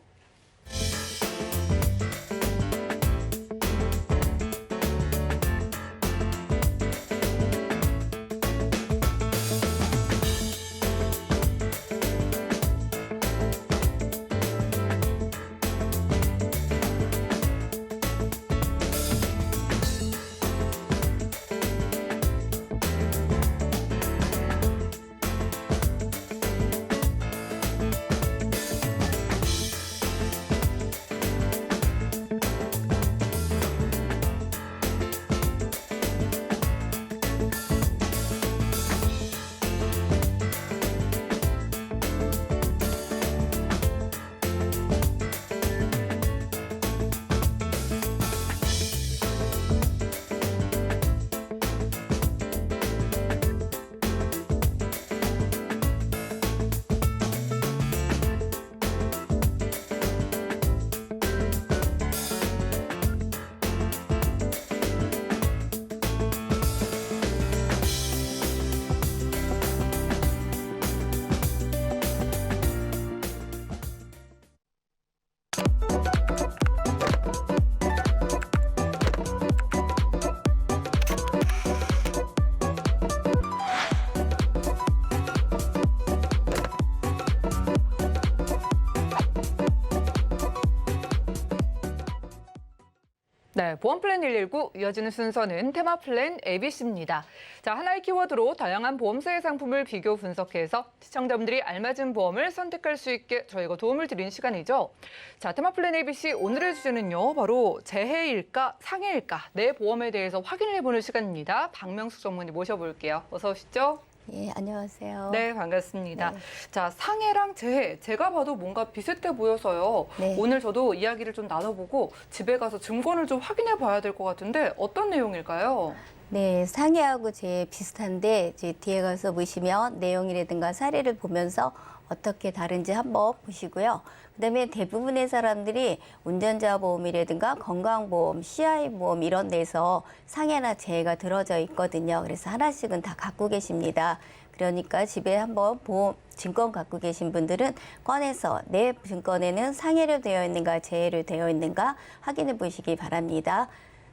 네, 보험 플랜 119 이어지는 순서는 테마 플랜 ABC입니다. 자, 하나의 키워드로 다양한 보험사의 상품을 비교 분석해서 시청자분들이 알맞은 보험을 선택할 수 있게 저희가 도움을 드리는 시간이죠. 자, 테마 플랜 ABC 오늘의 주제는요, 바로 재해일까 상해일까 내 보험에 대해서 확인을 해보는 시간입니다. 박명숙 전문의 모셔볼게요. 어서 오시죠. 예, 안녕하세요. 네, 반갑습니다. 네. 자, 상해랑 재해, 제가 봐도 뭔가 비슷해 보여서요. 네. 오늘 저도 이야기를 좀 나눠보고 집에 가서 증권을 좀 확인해 봐야 될 것 같은데 어떤 내용일까요? 네, 상해하고 재 비슷한데 이제 뒤에 가서 보시면 내용이라든가 사례를 보면서 어떻게 다른지 한번 보시고요. 그다음에 대부분의 사람들이 운전자 보험이라든가 건강보험, CI 보험 이런 데서 상해나 재해가 들어져 있거든요. 그래서 하나씩은 다 갖고 계십니다. 그러니까 집에 한번 보험 증권 갖고 계신 분들은 꺼내서 내 증권에는 상해로 되어 있는가 재해로 되어 있는가 확인해 보시기 바랍니다.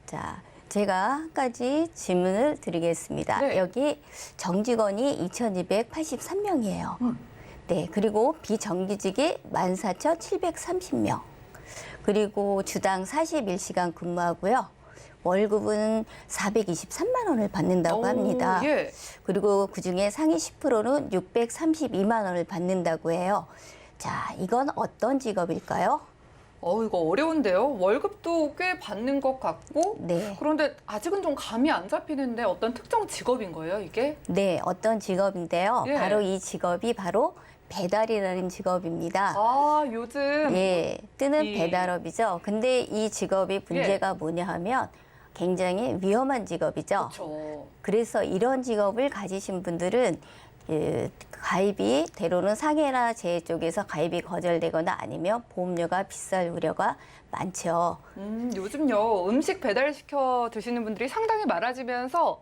자, 제가 한 가지 질문을 드리겠습니다. 네. 여기 정직원이 2,283명이에요. 네, 그리고 비정규직이 14,730명. 그리고 주당 41시간 근무하고요. 월급은 423만 원을 받는다고 합니다. 예. 그리고 그중에 상위 10%는 632만 원을 받는다고 해요. 자, 이건 어떤 직업일까요? 이거 어려운데요. 월급도 꽤 받는 것 같고, 네. 그런데 아직은 좀 감이 안 잡히는데 어떤 특정 직업인 거예요, 이게? 네, 어떤 직업인데요. 예. 바로 이 직업이 바로 배달이라는 직업입니다. 아, 요즘. 예, 뜨는 이- 배달업이죠. 근데 이 직업이 문제가 뭐냐 하면 굉장히 위험한 직업이죠. 그렇죠. 그래서 이런 직업을 가지신 분들은 가입이 때로는 상해나 재해 쪽에서 가입이 거절되거나 아니면 보험료가 비쌀 우려가 많죠. 요즘요, 음식 배달시켜 드시는 분들이 상당히 많아지면서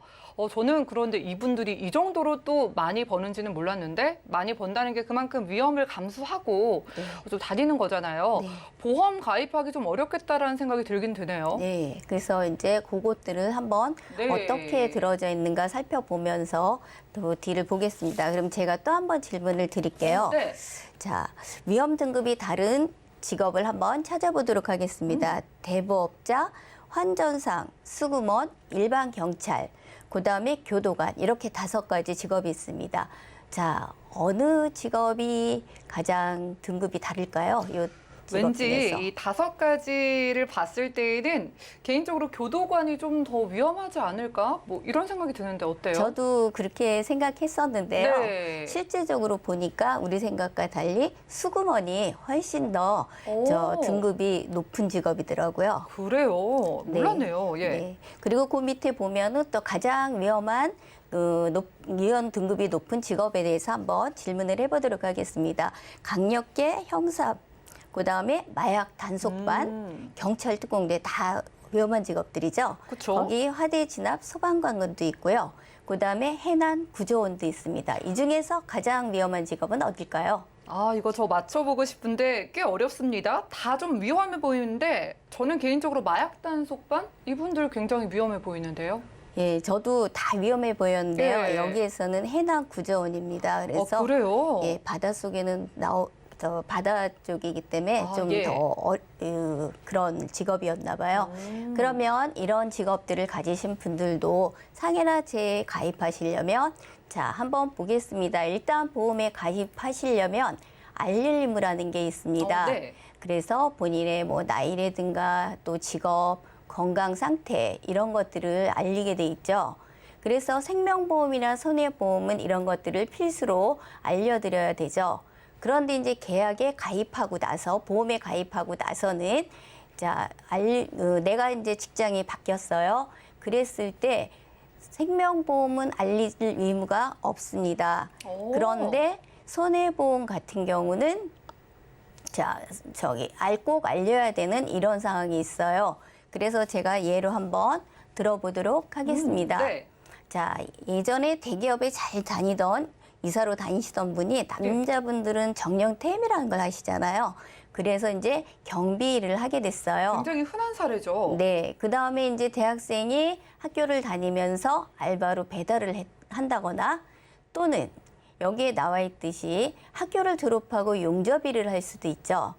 저는 그런데 이분들이 이 정도로 또 많이 버는지는 몰랐는데 많이 번다는 게 그만큼 위험을 감수하고 좀 다니는 거잖아요. 네. 보험 가입하기 좀 어렵겠다라는 생각이 들긴 드네요. 네, 그래서 이제 그것들을 한번 네. 어떻게 들어져 있는가 살펴보면서 또 뒤를 보겠습니다. 그럼 제가 또 한번 질문을 드릴게요. 네. 자, 위험 등급이 다른 직업을 한번 찾아보도록 하겠습니다. 대부업자, 환전상, 수금원, 일반 경찰, 그다음에 교도관 이렇게 5가지 직업이 있습니다. 자, 어느 직업이 가장 등급이 다를까요? 이 직업 왠지 중에서. 이 5가지를 봤을 때에는 개인적으로 교도관이 좀 더 위험하지 않을까? 뭐 이런 생각이 드는데 어때요? 저도 그렇게 생각했었는데요. 네. 실제적으로 보니까 우리 생각과 달리 수금원이 훨씬 더 오. 등급이 높은 직업이더라고요. 그래요. 네. 몰랐네요. 예. 네. 그리고 그 밑에 보면은 또 가장 위험한 위험 등급이 높은 직업에 대해서 한번 질문을 해보도록 하겠습니다. 강력계 형사, 그다음에 마약 단속반, 경찰 특공대 다 위험한 직업들이죠. 그쵸. 거기 화재 진압 소방관건도 있고요. 그다음에 해난 구조원도 있습니다. 이 중에서 가장 위험한 직업은 어딜까요? 아, 이거 저 맞춰보고 싶은데 꽤 어렵습니다. 다 좀 위험해 보이는데 저는 개인적으로 마약 단속반? 이분들 굉장히 위험해 보이는데요. 예, 저도 다 위험해 보였는데요. 네. 여기에서는 해난 구조원입니다. 그래서 그래요? 예, 바닷속에는 바다 쪽이기 때문에 아, 좀 예. 더 그런 직업이었나 봐요. 그러면 이런 직업들을 가지신 분들도 상해나 재해에 가입하시려면 자, 한번 보겠습니다. 일단 보험에 가입하시려면 알릴 의무라는 게 있습니다. 네. 그래서 본인의 뭐 나이라든가 또 직업, 건강 상태 이런 것들을 알리게 돼 있죠. 그래서 생명보험이나 손해보험은 이런 것들을 필수로 알려드려야 되죠. 그런데 이제 계약에 가입하고 나서 보험에 가입하고 나서는 자, 내가 이제 직장이 바뀌었어요. 그랬을 때 생명보험은 알릴 의무가 없습니다. 오. 그런데 손해보험 같은 경우는 자, 꼭 알려야 되는 이런 상황이 있어요. 그래서 제가 예로 한번 들어보도록 하겠습니다. 네. 자, 예전에 대기업에 잘 다니던 이사로 다니시던 분이 남자분들은 정년퇴임이라는 걸 하시잖아요. 그래서 이제 경비 일을 하게 됐어요. 굉장히 흔한 사례죠. 네, 그 다음에 이제 대학생이 학교를 다니면서 알바로 배달을 한다거나 또는 여기에 나와 있듯이 학교를 졸업하고 용접 일을 할 수도 있죠.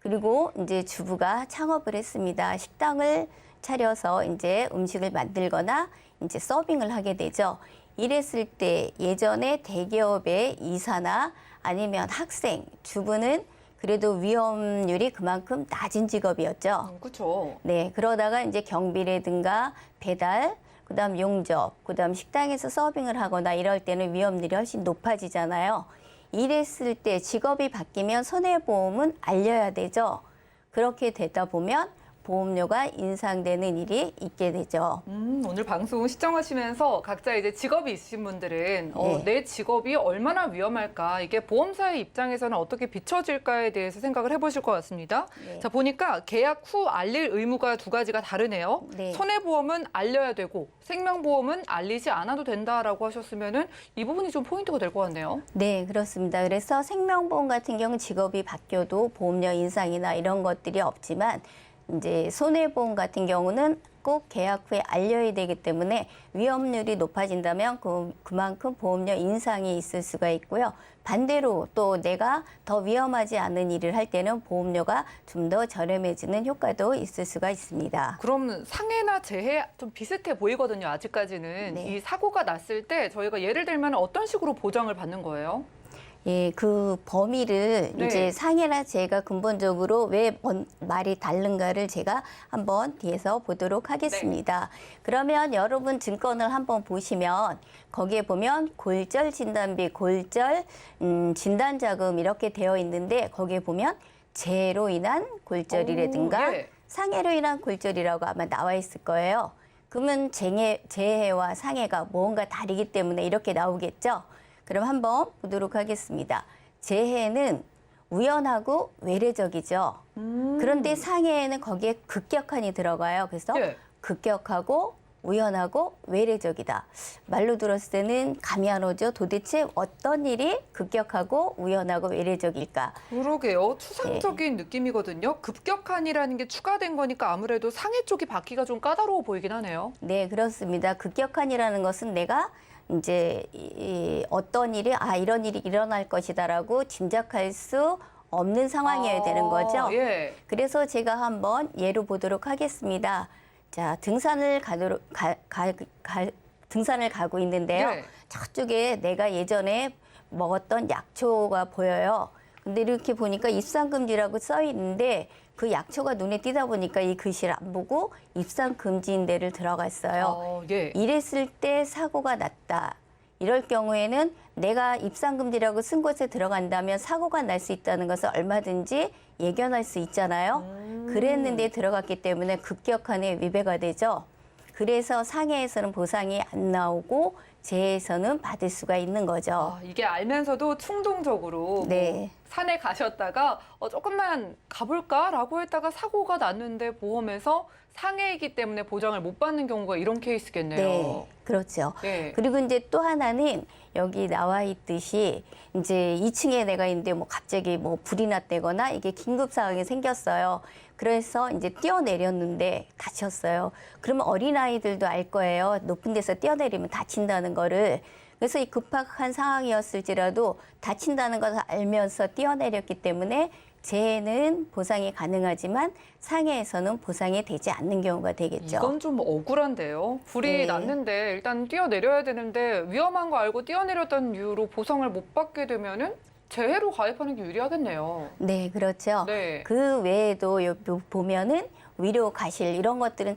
그리고 이제 주부가 창업을 했습니다. 식당을 차려서 이제 음식을 만들거나 이제 서빙을 하게 되죠. 이랬을 때 예전에 대기업의 이사나 아니면 학생, 주부는 그래도 위험률이 그만큼 낮은 직업이었죠. 그렇죠. 네, 그러다가 이제 경비라든가 배달, 그다음 용접, 그다음 식당에서 서빙을 하거나 이럴 때는 위험률이 훨씬 높아지잖아요. 이랬을 때 직업이 바뀌면 손해보험은 알려야 되죠. 그렇게 되다 보면 보험료가 인상되는 일이 있게 되죠. 오늘 방송 시청하시면서 각자 이제 직업이 있으신 분들은 네. 내 직업이 얼마나 위험할까, 이게 보험사의 입장에서는 어떻게 비춰질까에 대해서 생각을 해보실 것 같습니다. 네. 자, 보니까 계약 후 알릴 의무가 두 가지가 다르네요. 네. 손해보험은 알려야 되고 생명보험은 알리지 않아도 된다라고 하셨으면은 이 부분이 좀 포인트가 될 것 같네요. 네, 그렇습니다. 그래서 생명보험 같은 경우는 직업이 바뀌어도 보험료 인상이나 이런 것들이 없지만 이제 손해보험 같은 경우는 꼭 계약 후에 알려야 되기 때문에 위험률이 높아진다면 그만큼 보험료 인상이 있을 수가 있고요. 반대로 또 내가 더 위험하지 않은 일을 할 때는 보험료가 좀 더 저렴해지는 효과도 있을 수가 있습니다. 그럼 상해나 재해 좀 비슷해 보이거든요, 아직까지는. 네. 이 사고가 났을 때 저희가 예를 들면 어떤 식으로 보장을 받는 거예요? 예, 그 범위를 네. 이제 상해나 재해가 근본적으로 왜 말이 다른가를 제가 한번 뒤에서 보도록 하겠습니다. 그러면 여러분 증권을 한번 보시면 거기에 보면 골절 진단비, 골절 진단자금 이렇게 되어 있는데 거기에 보면 재해로 인한 골절이라든가 오, 예. 상해로 인한 골절이라고 아마 나와 있을 거예요. 그러면 재해와 상해가 뭔가 다르기 때문에 이렇게 나오겠죠. 그럼 한번 보도록 하겠습니다. 재해는 우연하고 외래적이죠. 그런데 상해에는 거기에 급격한이 들어가요. 그래서 예. 급격하고 우연하고 외래적이다. 말로 들었을 때는 감이 안 오죠. 도대체 어떤 일이 급격하고 우연하고 외래적일까? 그러게요. 추상적인 느낌이거든요. 급격한이라는 게 추가된 거니까 아무래도 상해 쪽이 받기가 좀 까다로워 보이긴 하네요. 네, 그렇습니다. 급격한이라는 것은 내가 이제 어떤 일이 이런 일이 일어날 것이다라고 짐작할 수 없는 상황이어야 되는 거죠. 예. 그래서 제가 한번 예로 보도록 하겠습니다. 자, 등산을 등산을 가고 있는데요. 네. 저쪽에 내가 예전에 먹었던 약초가 보여요. 근데 이렇게 보니까 입산금지라고 써 있는데 그 약초가 눈에 띄다 보니까 이 글씨를 안 보고 입산금지인 데를 들어갔어요. 예. 이랬을 때 사고가 났다. 이럴 경우에는 내가 입산금지라고 쓴 곳에 들어간다면 사고가 날 수 있다는 것을 얼마든지 예견할 수 있잖아요. 그랬는데 들어갔기 때문에 급격한에 위배가 되죠. 그래서 상해에서는 보상이 안 나오고 재해에서는 받을 수가 있는 거죠. 이게 알면서도 충동적으로 네. 뭐 산에 가셨다가 조금만 가볼까라고 했다가 사고가 났는데 보험에서 상해이기 때문에 보장을 못 받는 경우가 이런 케이스겠네요. 네, 그렇죠. 네. 그리고 이제 또 하나는 여기 나와 있듯이 이제 2층에 내가 있는데 뭐 갑자기 뭐 불이 났다거나 이게 긴급 상황이 생겼어요. 그래서 이제 뛰어내렸는데 다쳤어요. 그러면 어린아이들도 알 거예요. 높은 데서 뛰어내리면 다친다는 거를. 그래서 이 급박한 상황이었을지라도 다친다는 것을 알면서 뛰어내렸기 때문에 재해는 보상이 가능하지만 상해에서는 보상이 되지 않는 경우가 되겠죠. 이건 좀 억울한데요. 불이 네. 났는데 일단 뛰어내려야 되는데 위험한 거 알고 뛰어내렸다는 이유로 보상을 못 받게 되면은 재해로 가입하는 게 유리하겠네요. 네, 그렇죠. 네. 그 외에도 보면은 위로 가실 이런 것들은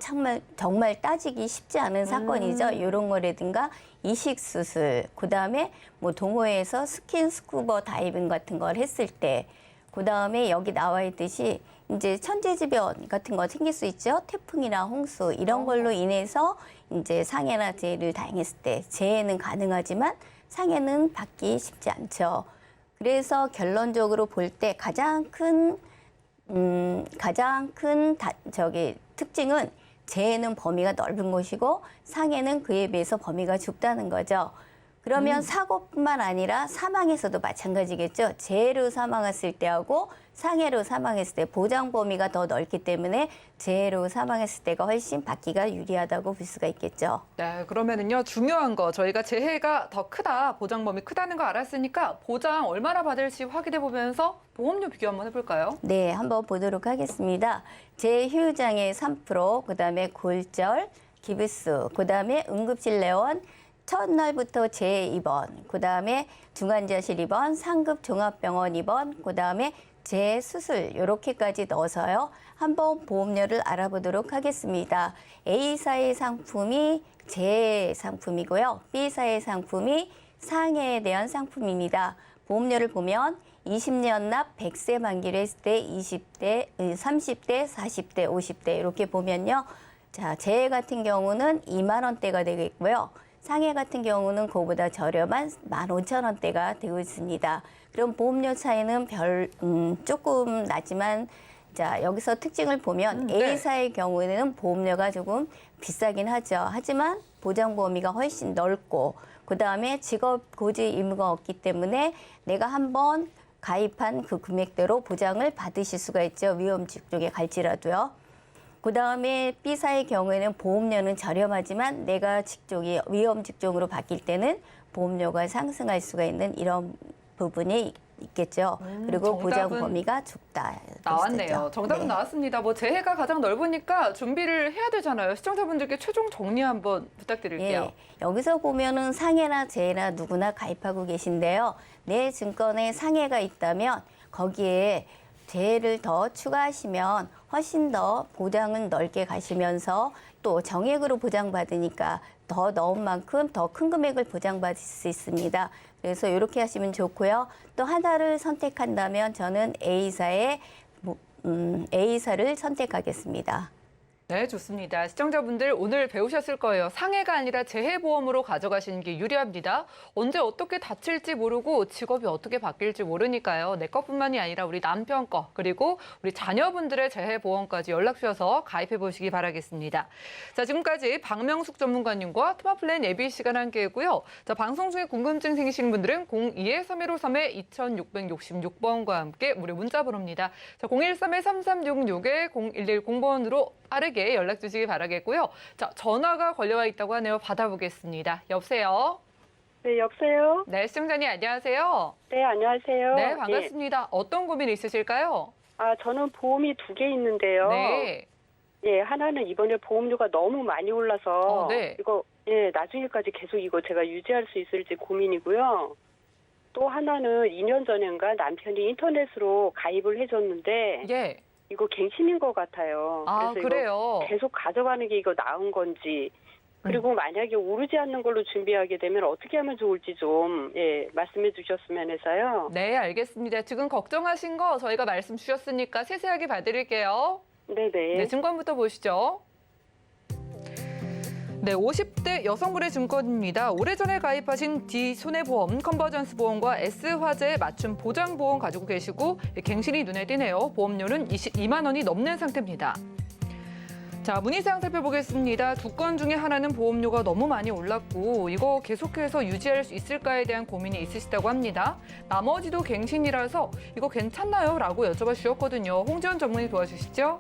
정말 따지기 쉽지 않은 사건이죠. 이런 거라든가 이식 수술, 그다음에 뭐 동호회에서 스킨스쿠버 다이빙 같은 걸 했을 때, 그다음에 여기 나와 있듯이 이제 천재지변 같은 거 생길 수 있죠. 태풍이나 홍수 이런 걸로 인해서 이제 상해나 재해를 당했을 때 재해는 가능하지만 상해는 받기 쉽지 않죠. 그래서 결론적으로 볼 때 가장 큰 특징은 재해는 범위가 넓은 것이고 상해는 그에 비해서 범위가 좁다는 거죠. 그러면 사고뿐만 아니라 사망에서도 마찬가지겠죠. 재해로 사망했을 때하고 상해로 사망했을 때 보장 범위가 더 넓기 때문에 재해로 사망했을 때가 훨씬 받기가 유리하다고 볼 수가 있겠죠. 네, 그러면은요, 중요한 거 저희가 재해가 더 크다, 보장 범위 크다는 거 알았으니까 보장 얼마나 받을지 확인해 보면서 보험료 비교 한번 해볼까요? 네, 한번 보도록 하겠습니다. 재휴장애 3%, 그다음에 골절, 기부수, 그다음에 응급실 내원, 첫날부터 재입원, 그다음에 중환자실 입원, 상급 종합병원 입원, 그다음에 재수술 이렇게까지 넣어서요. 한번 보험료를 알아보도록 하겠습니다. A사의 상품이 재상품이고요. B사의 상품이 상해에 대한 상품입니다. 보험료를 보면 20년 납 100세 만기로 했을 때 20대, 30대, 40대, 50대 이렇게 보면요. 자, 재해 같은 경우는 2만 원대가 되겠고요. 상해 같은 경우는 그보다 저렴한 15,000원대가 되고 있습니다. 그럼 보험료 차이는 조금 나지만 자, 여기서 특징을 보면 네. A사의 경우에는 보험료가 조금 비싸긴 하죠. 하지만 보장 범위가 훨씬 넓고 그다음에 직업 고지 의무가 없기 때문에 내가 한번 가입한 그 금액대로 보장을 받으실 수가 있죠. 위험 직종에 갈지라도요. 그다음에 B사의 경우에는 보험료는 저렴하지만 내가 직종이 위험 직종으로 바뀔 때는 보험료가 상승할 수가 있는 이런 부분이 있겠죠. 그리고 보장 정답은 범위가 좁다. 나왔네요. 정답은 네. 나왔습니다. 뭐 재해가 가장 넓으니까 준비를 해야 되잖아요. 시청자분들께 최종 정리 한번 부탁드릴게요. 예, 여기서 보면은 상해나 재해나 누구나 가입하고 계신데요. 내 증권에 상해가 있다면 거기에 재해를 더 추가하시면 훨씬 더 보장은 넓게 가시면서 또 정액으로 보장받으니까 더 넣은 만큼 더 큰 금액을 보장받을 수 있습니다. 그래서 이렇게 하시면 좋고요. 또 하나를 선택한다면 저는 A사를 선택하겠습니다. 네, 좋습니다. 시청자분들 오늘 배우셨을 거예요. 상해가 아니라 재해보험으로 가져가시는 게 유리합니다. 언제 어떻게 다칠지 모르고 직업이 어떻게 바뀔지 모르니까요. 내 것뿐만이 아니라 우리 남편 거 그리고 우리 자녀분들의 재해보험까지 연락 주셔서 가입해 보시기 바라겠습니다. 자, 지금까지 박명숙 전문가님과 토마플랜 예비 시간 함께했고요. 자, 방송 중에 궁금증 생기시는 분들은 02-3153-2666번과 함께 무료 문자 번호입니다. 자, 013-3366-0110번으로 빠르게 연락 주시기 바라겠고요. 자, 전화가 걸려와 있다고 하네요. 받아보겠습니다. 여보세요? 네, 여보세요? 네, 시청자님 안녕하세요. 네, 안녕하세요. 네, 반갑습니다. 어떤 고민 있으실까요? 저는 보험이 2개 있는데요. 네. 예, 하나는 이번에 보험료가 너무 많이 올라서 네. 이거 나중에까지 계속 이거 제가 유지할 수 있을지 고민이고요. 또 하나는 2년 전인가 남편이 인터넷으로 가입을 해줬는데 예. 이거 갱신인 것 같아요. 아, 그래서 그래요? 이거 계속 가져가는 게 이거 나은 건지 그리고 만약에 오르지 않는 걸로 준비하게 되면 어떻게 하면 좋을지 좀 말씀해 주셨으면 해서요. 네, 알겠습니다. 지금 걱정하신 거 저희가 말씀 주셨으니까 세세하게 봐드릴게요. 네네. 네, 증권부터 보시죠. 네, 50대 여성분의 증권입니다. 오래전에 가입하신 D손해보험, 컨버전스 보험과 S화재 맞춤 보장보험 가지고 계시고 갱신이 눈에 띄네요. 보험료는 22만 원이 넘는 상태입니다. 자, 문의사항 살펴보겠습니다. 2건 중에 하나는 보험료가 너무 많이 올랐고 이거 계속해서 유지할 수 있을까에 대한 고민이 있으시다고 합니다. 나머지도 갱신이라서 이거 괜찮나요? 라고 여쭤봐 주셨거든요. 홍지연 전문의 도와주시죠.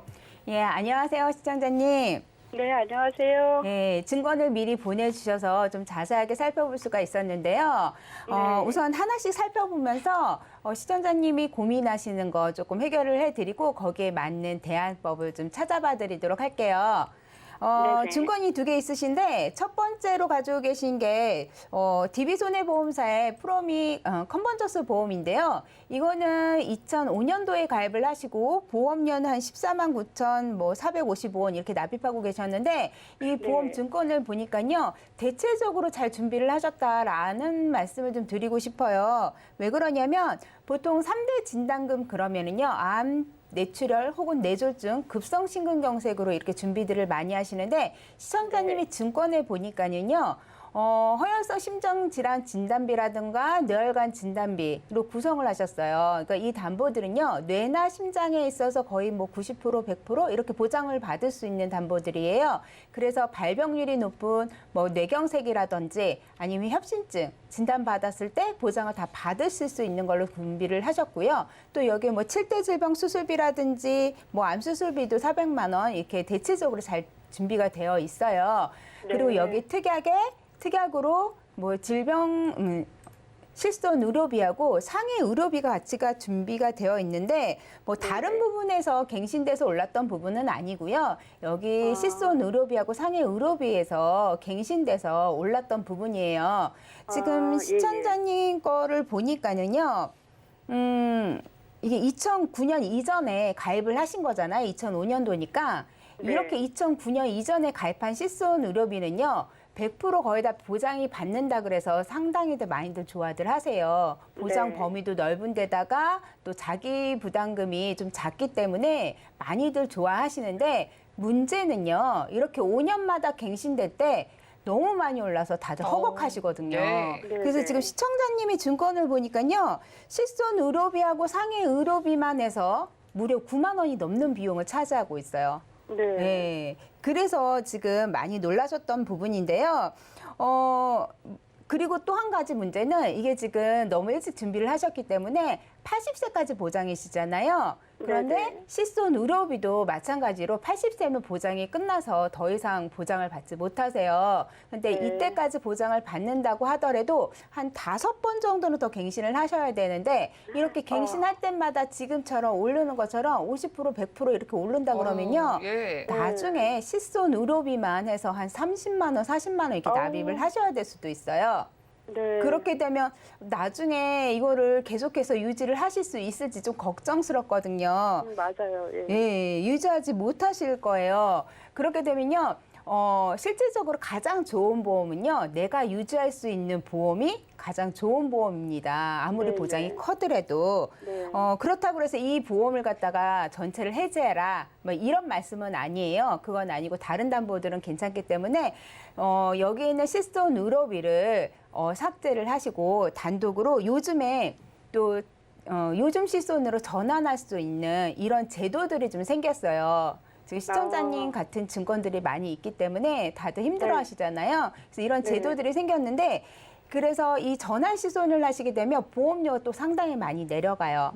예, 안녕하세요, 시청자님. 네, 안녕하세요. 예, 증권을 미리 보내주셔서 좀 자세하게 살펴볼 수가 있었는데요. 네. 우선 하나씩 살펴보면서 시청자님이 고민하시는 거 조금 해결을 해드리고 거기에 맞는 대안법을 좀 찾아봐 드리도록 할게요. 네네. 증권이 2개 있으신데 첫 번째로 가지고 계신 게 DB손해보험사의 프로미 컨버전스 보험인데요. 이거는 2005년도에 가입을 하시고 보험료는 한 14만 9천 455원 이렇게 납입하고 계셨는데 이 보험 네. 증권을 보니까요. 대체적으로 잘 준비를 하셨다라는 말씀을 좀 드리고 싶어요. 왜 그러냐면 보통 3대 진단금 그러면은요. 암, 뇌출혈 혹은 뇌졸중, 급성 심근경색으로 이렇게 준비들을 많이 하시는데 시청자님이 증권을 보니까는요. 허혈성 심장질환 진단비라든가 뇌혈관 진단비로 구성을 하셨어요. 그러니까 이 담보들은요, 뇌나 심장에 있어서 거의 뭐 90%, 100% 이렇게 보장을 받을 수 있는 담보들이에요. 그래서 발병률이 높은 뭐 뇌경색이라든지 아니면 협심증 진단받았을 때 보장을 다 받으실 수 있는 걸로 준비를 하셨고요. 또 여기에 뭐 7대 질병 수술비라든지 뭐 암 수술비도 400만 원 이렇게 대체적으로 잘 준비가 되어 있어요. 그리고 네. 여기 특약으로 뭐 질병 실손 의료비하고 상해 의료비가 같이가 준비가 되어 있는데 뭐 다른 부분에서 갱신돼서 올랐던 부분은 아니고요. 여기 실손 의료비하고 상해 의료비에서 갱신돼서 올랐던 부분이에요. 지금 예, 시청자님 거를 보니까는요. 이게 2009년 이전에 가입을 하신 거잖아요. 2005년도니까. 네. 이렇게 2009년 이전에 가입한 실손 의료비는요. 100% 거의 다 보장이 받는다 그래서 상당히들 많이들 좋아들 하세요. 보장 네. 범위도 넓은 데다가 또 자기 부담금이 좀 작기 때문에 많이들 좋아하시는데 문제는요. 이렇게 5년마다 갱신될 때 너무 많이 올라서 다들 허걱하시거든요. 네. 그래서 네. 지금 시청자님이 증권을 보니까요. 실손 의료비하고 상해 의료비만 해서 무려 9만 원이 넘는 비용을 차지하고 있어요. 네. 네. 그래서 지금 많이 놀라셨던 부분인데요. 그리고 또 한 가지 문제는 이게 지금 너무 일찍 준비를 하셨기 때문에 80세까지 보장이시잖아요. 그런데 네네. 실손 의료비도 마찬가지로 80세면 보장이 끝나서 더 이상 보장을 받지 못하세요. 근데 네. 이때까지 보장을 받는다고 하더라도 한 5번 정도는 더 갱신을 하셔야 되는데 이렇게 갱신할 때마다 지금처럼 오르는 것처럼 50%, 100% 이렇게 오른다 그러면요. 예. 나중에 실손 의료비만 해서 한 30만 원, 40만 원 이렇게 어우. 납입을 하셔야 될 수도 있어요. 네. 그렇게 되면 나중에 이거를 계속해서 유지를 하실 수 있을지 좀 걱정스럽거든요. 맞아요. 예. 예, 유지하지 못하실 거예요. 그렇게 되면요. 실질적으로 가장 좋은 보험은요. 내가 유지할 수 있는 보험이 가장 좋은 보험입니다. 아무리 네네. 보장이 커더라도. 네. 그렇다고 해서 이 보험을 갖다가 전체를 해제해라. 뭐 이런 말씀은 아니에요. 그건 아니고 다른 담보들은 괜찮기 때문에 여기 있는 실손 의료비를 삭제를 하시고 단독으로 요즘에 또 요즘 실손으로 전환할 수 있는 이런 제도들이 좀 생겼어요. 지금 시청자님 같은 증권들이 많이 있기 때문에 다들 힘들어 네. 하시잖아요. 그래서 이런 네. 제도들이 생겼는데 그래서 이 전환 실손을 하시게 되면 보험료가 또 상당히 많이 내려가요.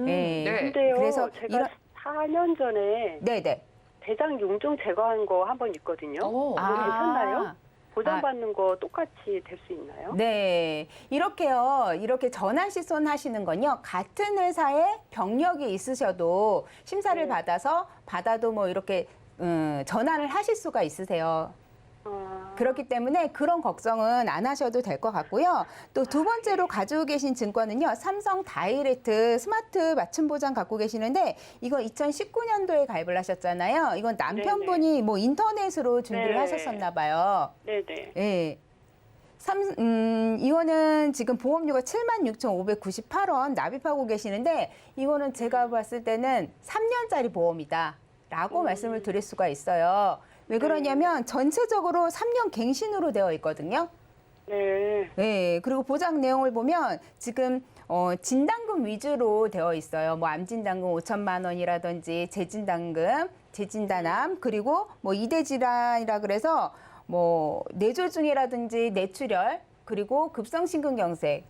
네. 네. 근데요, 그래서 제가 이런- 4년 전에 네네. 대장 용종 제거한 거 한 번 있거든요. 오. 괜찮나요? 보장받는 거 똑같이 될 수 있나요? 네. 이렇게요. 이렇게 전환 실손 하시는 건요. 같은 회사에 병력이 있으셔도 심사를 네. 받아도 뭐 이렇게 전환을 하실 수가 있으세요. 그렇기 때문에 그런 걱정은 안 하셔도 될 것 같고요. 또 두 번째로 가지고 계신 증권은요. 삼성 다이렉트 스마트 맞춤 보장 갖고 계시는데 이건 2019년도에 가입을 하셨잖아요. 이건 남편분이 뭐 인터넷으로 준비를 네. 하셨었나 봐요. 네네. 예. 이거는 지금 보험료가 76,598원 납입하고 계시는데 이거는 제가 봤을 때는 3년짜리 보험이다라고 말씀을 드릴 수가 있어요. 왜 그러냐면 전체적으로 3년 갱신으로 되어 있거든요. 네. 네, 그리고 보장 내용을 보면 지금 진단금 위주로 되어 있어요. 뭐 암진단금 5천만 원이라든지 재진단금, 재진단암, 그리고 뭐 이대 질환이라 그래서 뭐 뇌졸중이라든지 뇌출혈, 그리고 급성심근경색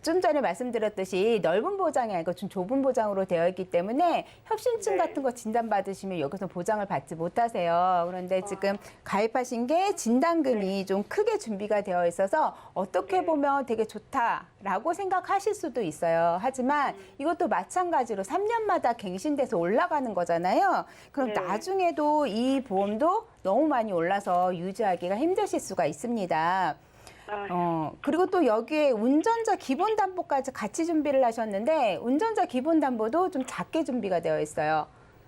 좀 전에 말씀드렸듯이 넓은 보장이 아니고 좀 좁은 보장으로 되어 있기 때문에 협심증 네. 같은 거 진단받으시면 여기서 보장을 받지 못하세요. 그런데 지금 가입하신 게 진단금이 좀 크게 준비가 되어 있어서 어떻게 보면 되게 좋다라고 생각하실 수도 있어요. 하지만 이것도 마찬가지로 3년마다 갱신돼서 올라가는 거잖아요. 그럼 네. 나중에도 이 보험도 너무 많이 올라서 유지하기가 힘드실 수가 있습니다. 그리고 또 여기에 운전자 기본 담보까지 같이 준비를 하셨는데 운전자 기본 담보도 좀 작게 준비가 되어 있어요.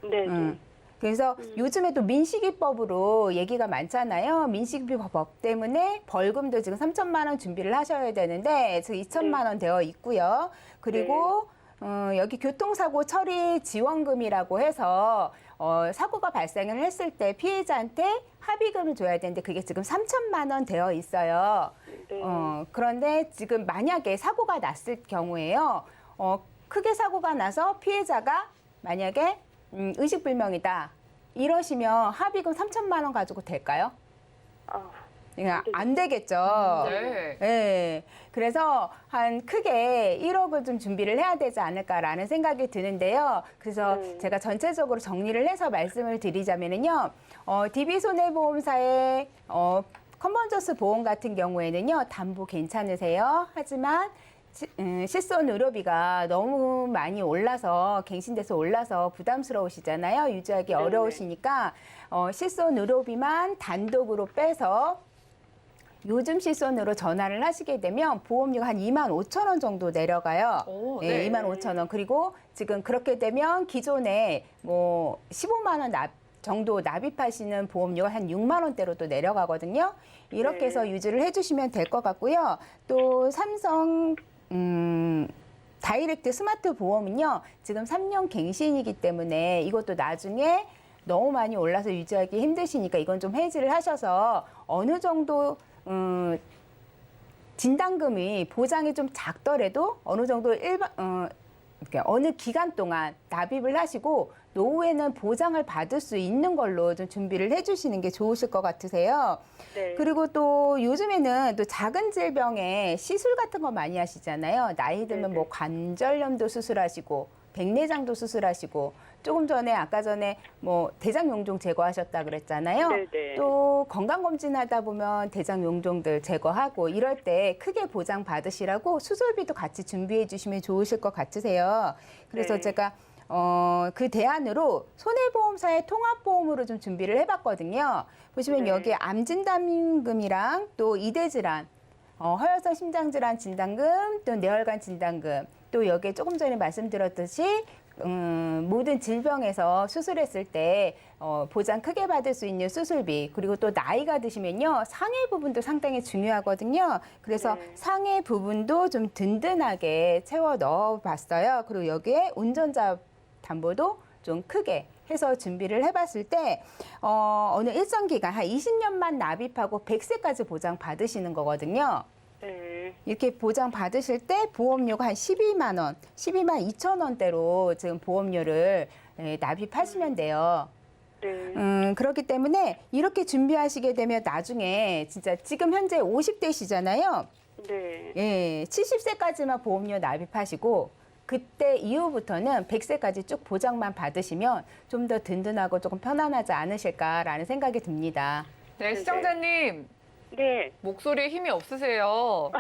네네. 그래서 요즘에 또 민식이법으로 얘기가 많잖아요. 민식이법 때문에 벌금도 지금 3천만 원 준비를 하셔야 되는데 지금 2천만 원 되어 있고요. 그리고 여기 교통사고 처리 지원금이라고 해서 사고가 발생을 했을 때 피해자한테 합의금을 줘야 되는데 그게 지금 3천만 원 되어 있어요. 네. 그런데 지금 만약에 사고가 났을 경우에요. 크게 사고가 나서 피해자가 만약에 의식불명이다. 이러시면 합의금 3천만 원 가지고 될까요? 아, 그러니까 안 되겠죠. 네. 네. 그래서 한 크게 1억을 좀 준비를 해야 되지 않을까라는 생각이 드는데요. 그래서 제가 전체적으로 정리를 해서 말씀을 드리자면은요. DB손해보험사의 컨버전스 보험 같은 경우에는요. 담보 괜찮으세요. 하지만 실손 의료비가 너무 많이 올라서 갱신돼서 올라서 부담스러우시잖아요. 유지하기 네네. 어려우시니까 실손 의료비만 단독으로 빼서 요즘 실손으로 전화를 하시게 되면 보험료가 한 2만 5천 원 정도 내려가요. 오, 네, 네. 2만 5천 원. 그리고 지금 그렇게 되면 기존에 뭐 15만 원 정도 납입하시는 보험료가 한 6만 원대로 또 내려가거든요. 이렇게 네. 해서 유지를 해주시면 될 것 같고요. 또 삼성 다이렉트 스마트 보험은요. 지금 3년 갱신이기 때문에 이것도 나중에 너무 많이 올라서 유지하기 힘드시니까 이건 좀 해지를 하셔서 어느 정도 진단금이 보장이 좀 작더라도 어느 정도 이렇게 어느 기간 동안 납입을 하시고 노후에는 보장을 받을 수 있는 걸로 좀 준비를 해주시는 게 좋으실 것 같으세요. 네. 그리고 또 요즘에는 또 작은 질병에 시술 같은 거 많이 하시잖아요. 나이 들면 네네. 뭐 관절염도 수술하시고 백내장도 수술하시고 조금 전에 아까 전에 뭐 대장 용종 제거하셨다 그랬잖아요. 네네. 또 건강 검진하다 보면 대장 용종들 제거하고 이럴 때 크게 보장 받으시라고 수술비도 같이 준비해 주시면 좋으실 것 같으세요. 그래서 네. 제가 그 대안으로 손해보험사의 통합보험으로 좀 준비를 해봤거든요. 보시면 네. 여기에 암진단금이랑 또 이대질환, 허혈성 심장질환 진단금, 또 뇌혈관 진단금, 또 여기에 조금 전에 말씀드렸듯이 모든 질병에서 수술했을 때 보장 크게 받을 수 있는 수술비, 그리고 또 나이가 드시면요 상해 부분도 상당히 중요하거든요. 그래서 네. 상해 부분도 좀 든든하게 채워 넣어봤어요. 그리고 여기에 운전자 담보도 좀 크게 해서 준비를 해봤을 때 어느 일정 기간 한 20년만 납입하고 100세까지 보장 받으시는 거거든요. 네. 이렇게 보장 받으실 때 보험료가 한 12만 원, 12만 2천 원대로 지금 보험료를 납입하시면 돼요. 네. 그렇기 때문에 이렇게 준비하시게 되면 나중에 진짜 지금 현재 50대시잖아요. 네. 예, 70세까지만 보험료 납입하시고 그때 이후부터는 100세까지 쭉 보장만 받으시면 좀 더 든든하고 조금 편안하지 않으실까라는 생각이 듭니다. 네, 시청자님. 네. 목소리에 힘이 없으세요.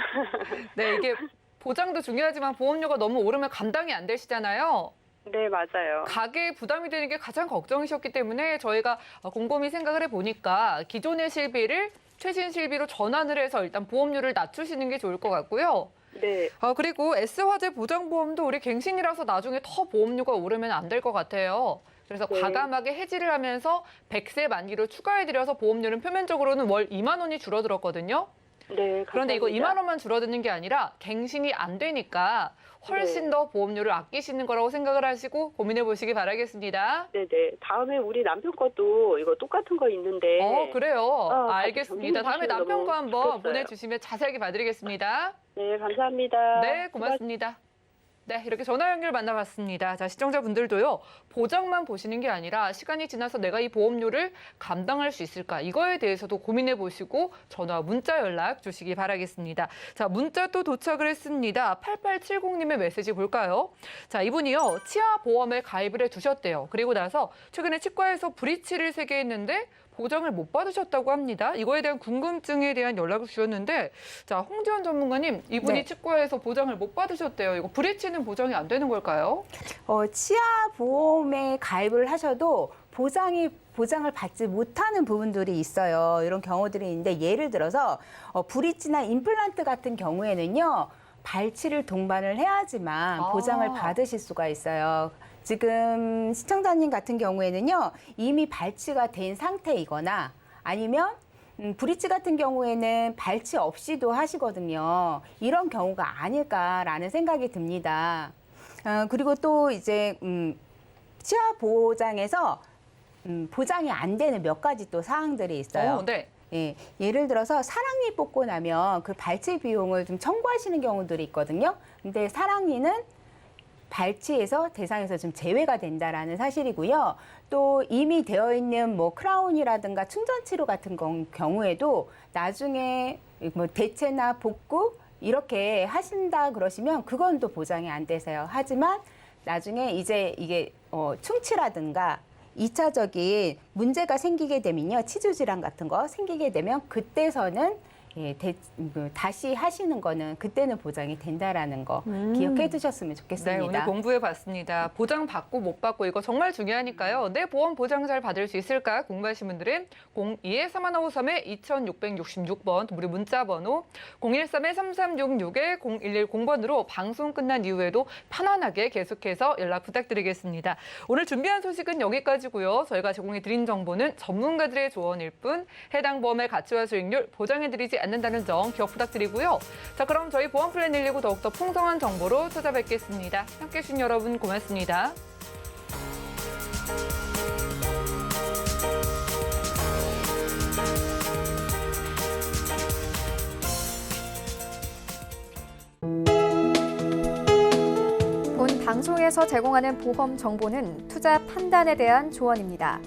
네, 이게 보장도 중요하지만 보험료가 너무 오르면 감당이 안 되시잖아요. 네, 맞아요. 가계에 부담이 되는 게 가장 걱정이셨기 때문에 저희가 곰곰이 생각을 해보니까 기존의 실비를 최신 실비로 전환을 해서 일단 보험료를 낮추시는 게 좋을 것 같고요. 네. 그리고 S화재 보장보험도 우리 갱신이라서 나중에 더 보험료가 오르면 안 될 것 같아요. 그래서 네. 과감하게 해지를 하면서 100세 만기로 추가해드려서 보험료는 표면적으로는 월 2만 원이 줄어들었거든요. 네. 그런데 이거 감사합니다. 2만 원만 줄어드는 게 아니라 갱신이 안 되니까 훨씬 더 보험료를 아끼시는 거라고 생각을 하시고 고민해 보시기 바라겠습니다. 네네. 다음에 우리 남편 것도 이거 똑같은 거 있는데. 그래요. 같이 알겠습니다. 다음에 정리해 주시면 남편 거 너무 한번 좋겠어요. 보내주시면 자세하게 봐드리겠습니다. 네, 감사합니다. 네, 고맙습니다. 네, 이렇게 전화 연결 만나봤습니다. 자, 시청자분들도요, 보장만 보시는 게 아니라 시간이 지나서 내가 이 보험료를 감당할 수 있을까? 이거에 대해서도 고민해 보시고 전화, 문자 연락 주시기 바라겠습니다. 자, 문자 또 도착을 했습니다. 8870님의 메시지 볼까요? 자, 이분이요, 치아 보험에 가입을 해 두셨대요. 그리고 나서 최근에 치과에서 브리치를 3개 했는데 보장을 못 받으셨다고 합니다. 이거에 대한 궁금증에 대한 연락을 주셨는데, 자, 홍지원 전문가님, 이분이 네. 치과에서 보장을 못 받으셨대요. 이거 브리치는 보장이 안 되는 걸까요? 치아 보험에 가입을 하셔도 보장을 받지 못하는 부분들이 있어요. 이런 경우들이 있는데 예를 들어서 브릿지나 임플란트 같은 경우에는요. 발치를 동반을 해야지만 보장을 받으실 수가 있어요. 지금 시청자님 같은 경우에는요. 이미 발치가 된 상태이거나 아니면 브릿지 같은 경우에는 발치 없이도 하시거든요. 이런 경우가 아닐까라는 생각이 듭니다. 그리고 또 이제 치아 보장에서 보장이 안 되는 몇 가지 또 사항들이 있어요. 네. 예, 예를 들어서 사랑니 뽑고 나면 그 발치 비용을 좀 청구하시는 경우들이 있거든요. 근데 사랑니는 발치에서 대상에서 좀 제외가 된다라는 사실이고요. 또 이미 되어 있는 뭐 크라운이라든가 충전 치료 같은 경우에도 나중에 뭐 대체나 복구 이렇게 하신다 그러시면 그건 또 보장이 안 되세요. 하지만 나중에 이제 이게 충치라든가 2차적인 문제가 생기게 되면요. 치주 질환 같은 거 생기게 되면 그때서는 다시 하시는 거는 그때는 보장이 된다라는 거 기억해 두셨으면 좋겠습니다. 네, 오늘 공부해 봤습니다. 보장 받고 못 받고 이거 정말 중요하니까요. 내 보험 보장 잘 받을 수 있을까 궁금하신 분들은 02-3153-2666번 무료 문자 번호 013-3366-0110번으로 방송 끝난 이후에도 편안하게 계속해서 연락 부탁드리겠습니다. 오늘 준비한 소식은 여기까지고요. 저희가 제공해 드린 정보는 전문가들의 조언일 뿐 해당 보험의 가치와 수익률 보장해 드리지 않는다는 점 기억 부탁드리고요. 자, 그럼 저희 보험 플랜 119 더욱더 풍성한 정보로 찾아뵙겠습니다. 함께해 주신 여러분 고맙습니다. 본 방송에서 제공하는 보험 정보는 투자 판단에 대한 조언입니다.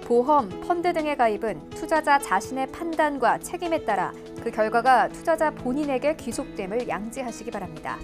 보험, 펀드 등의 가입은 투자자 자신의 판단과 책임에 따라 그 결과가 투자자 본인에게 귀속됨을 양지하시기 바랍니다.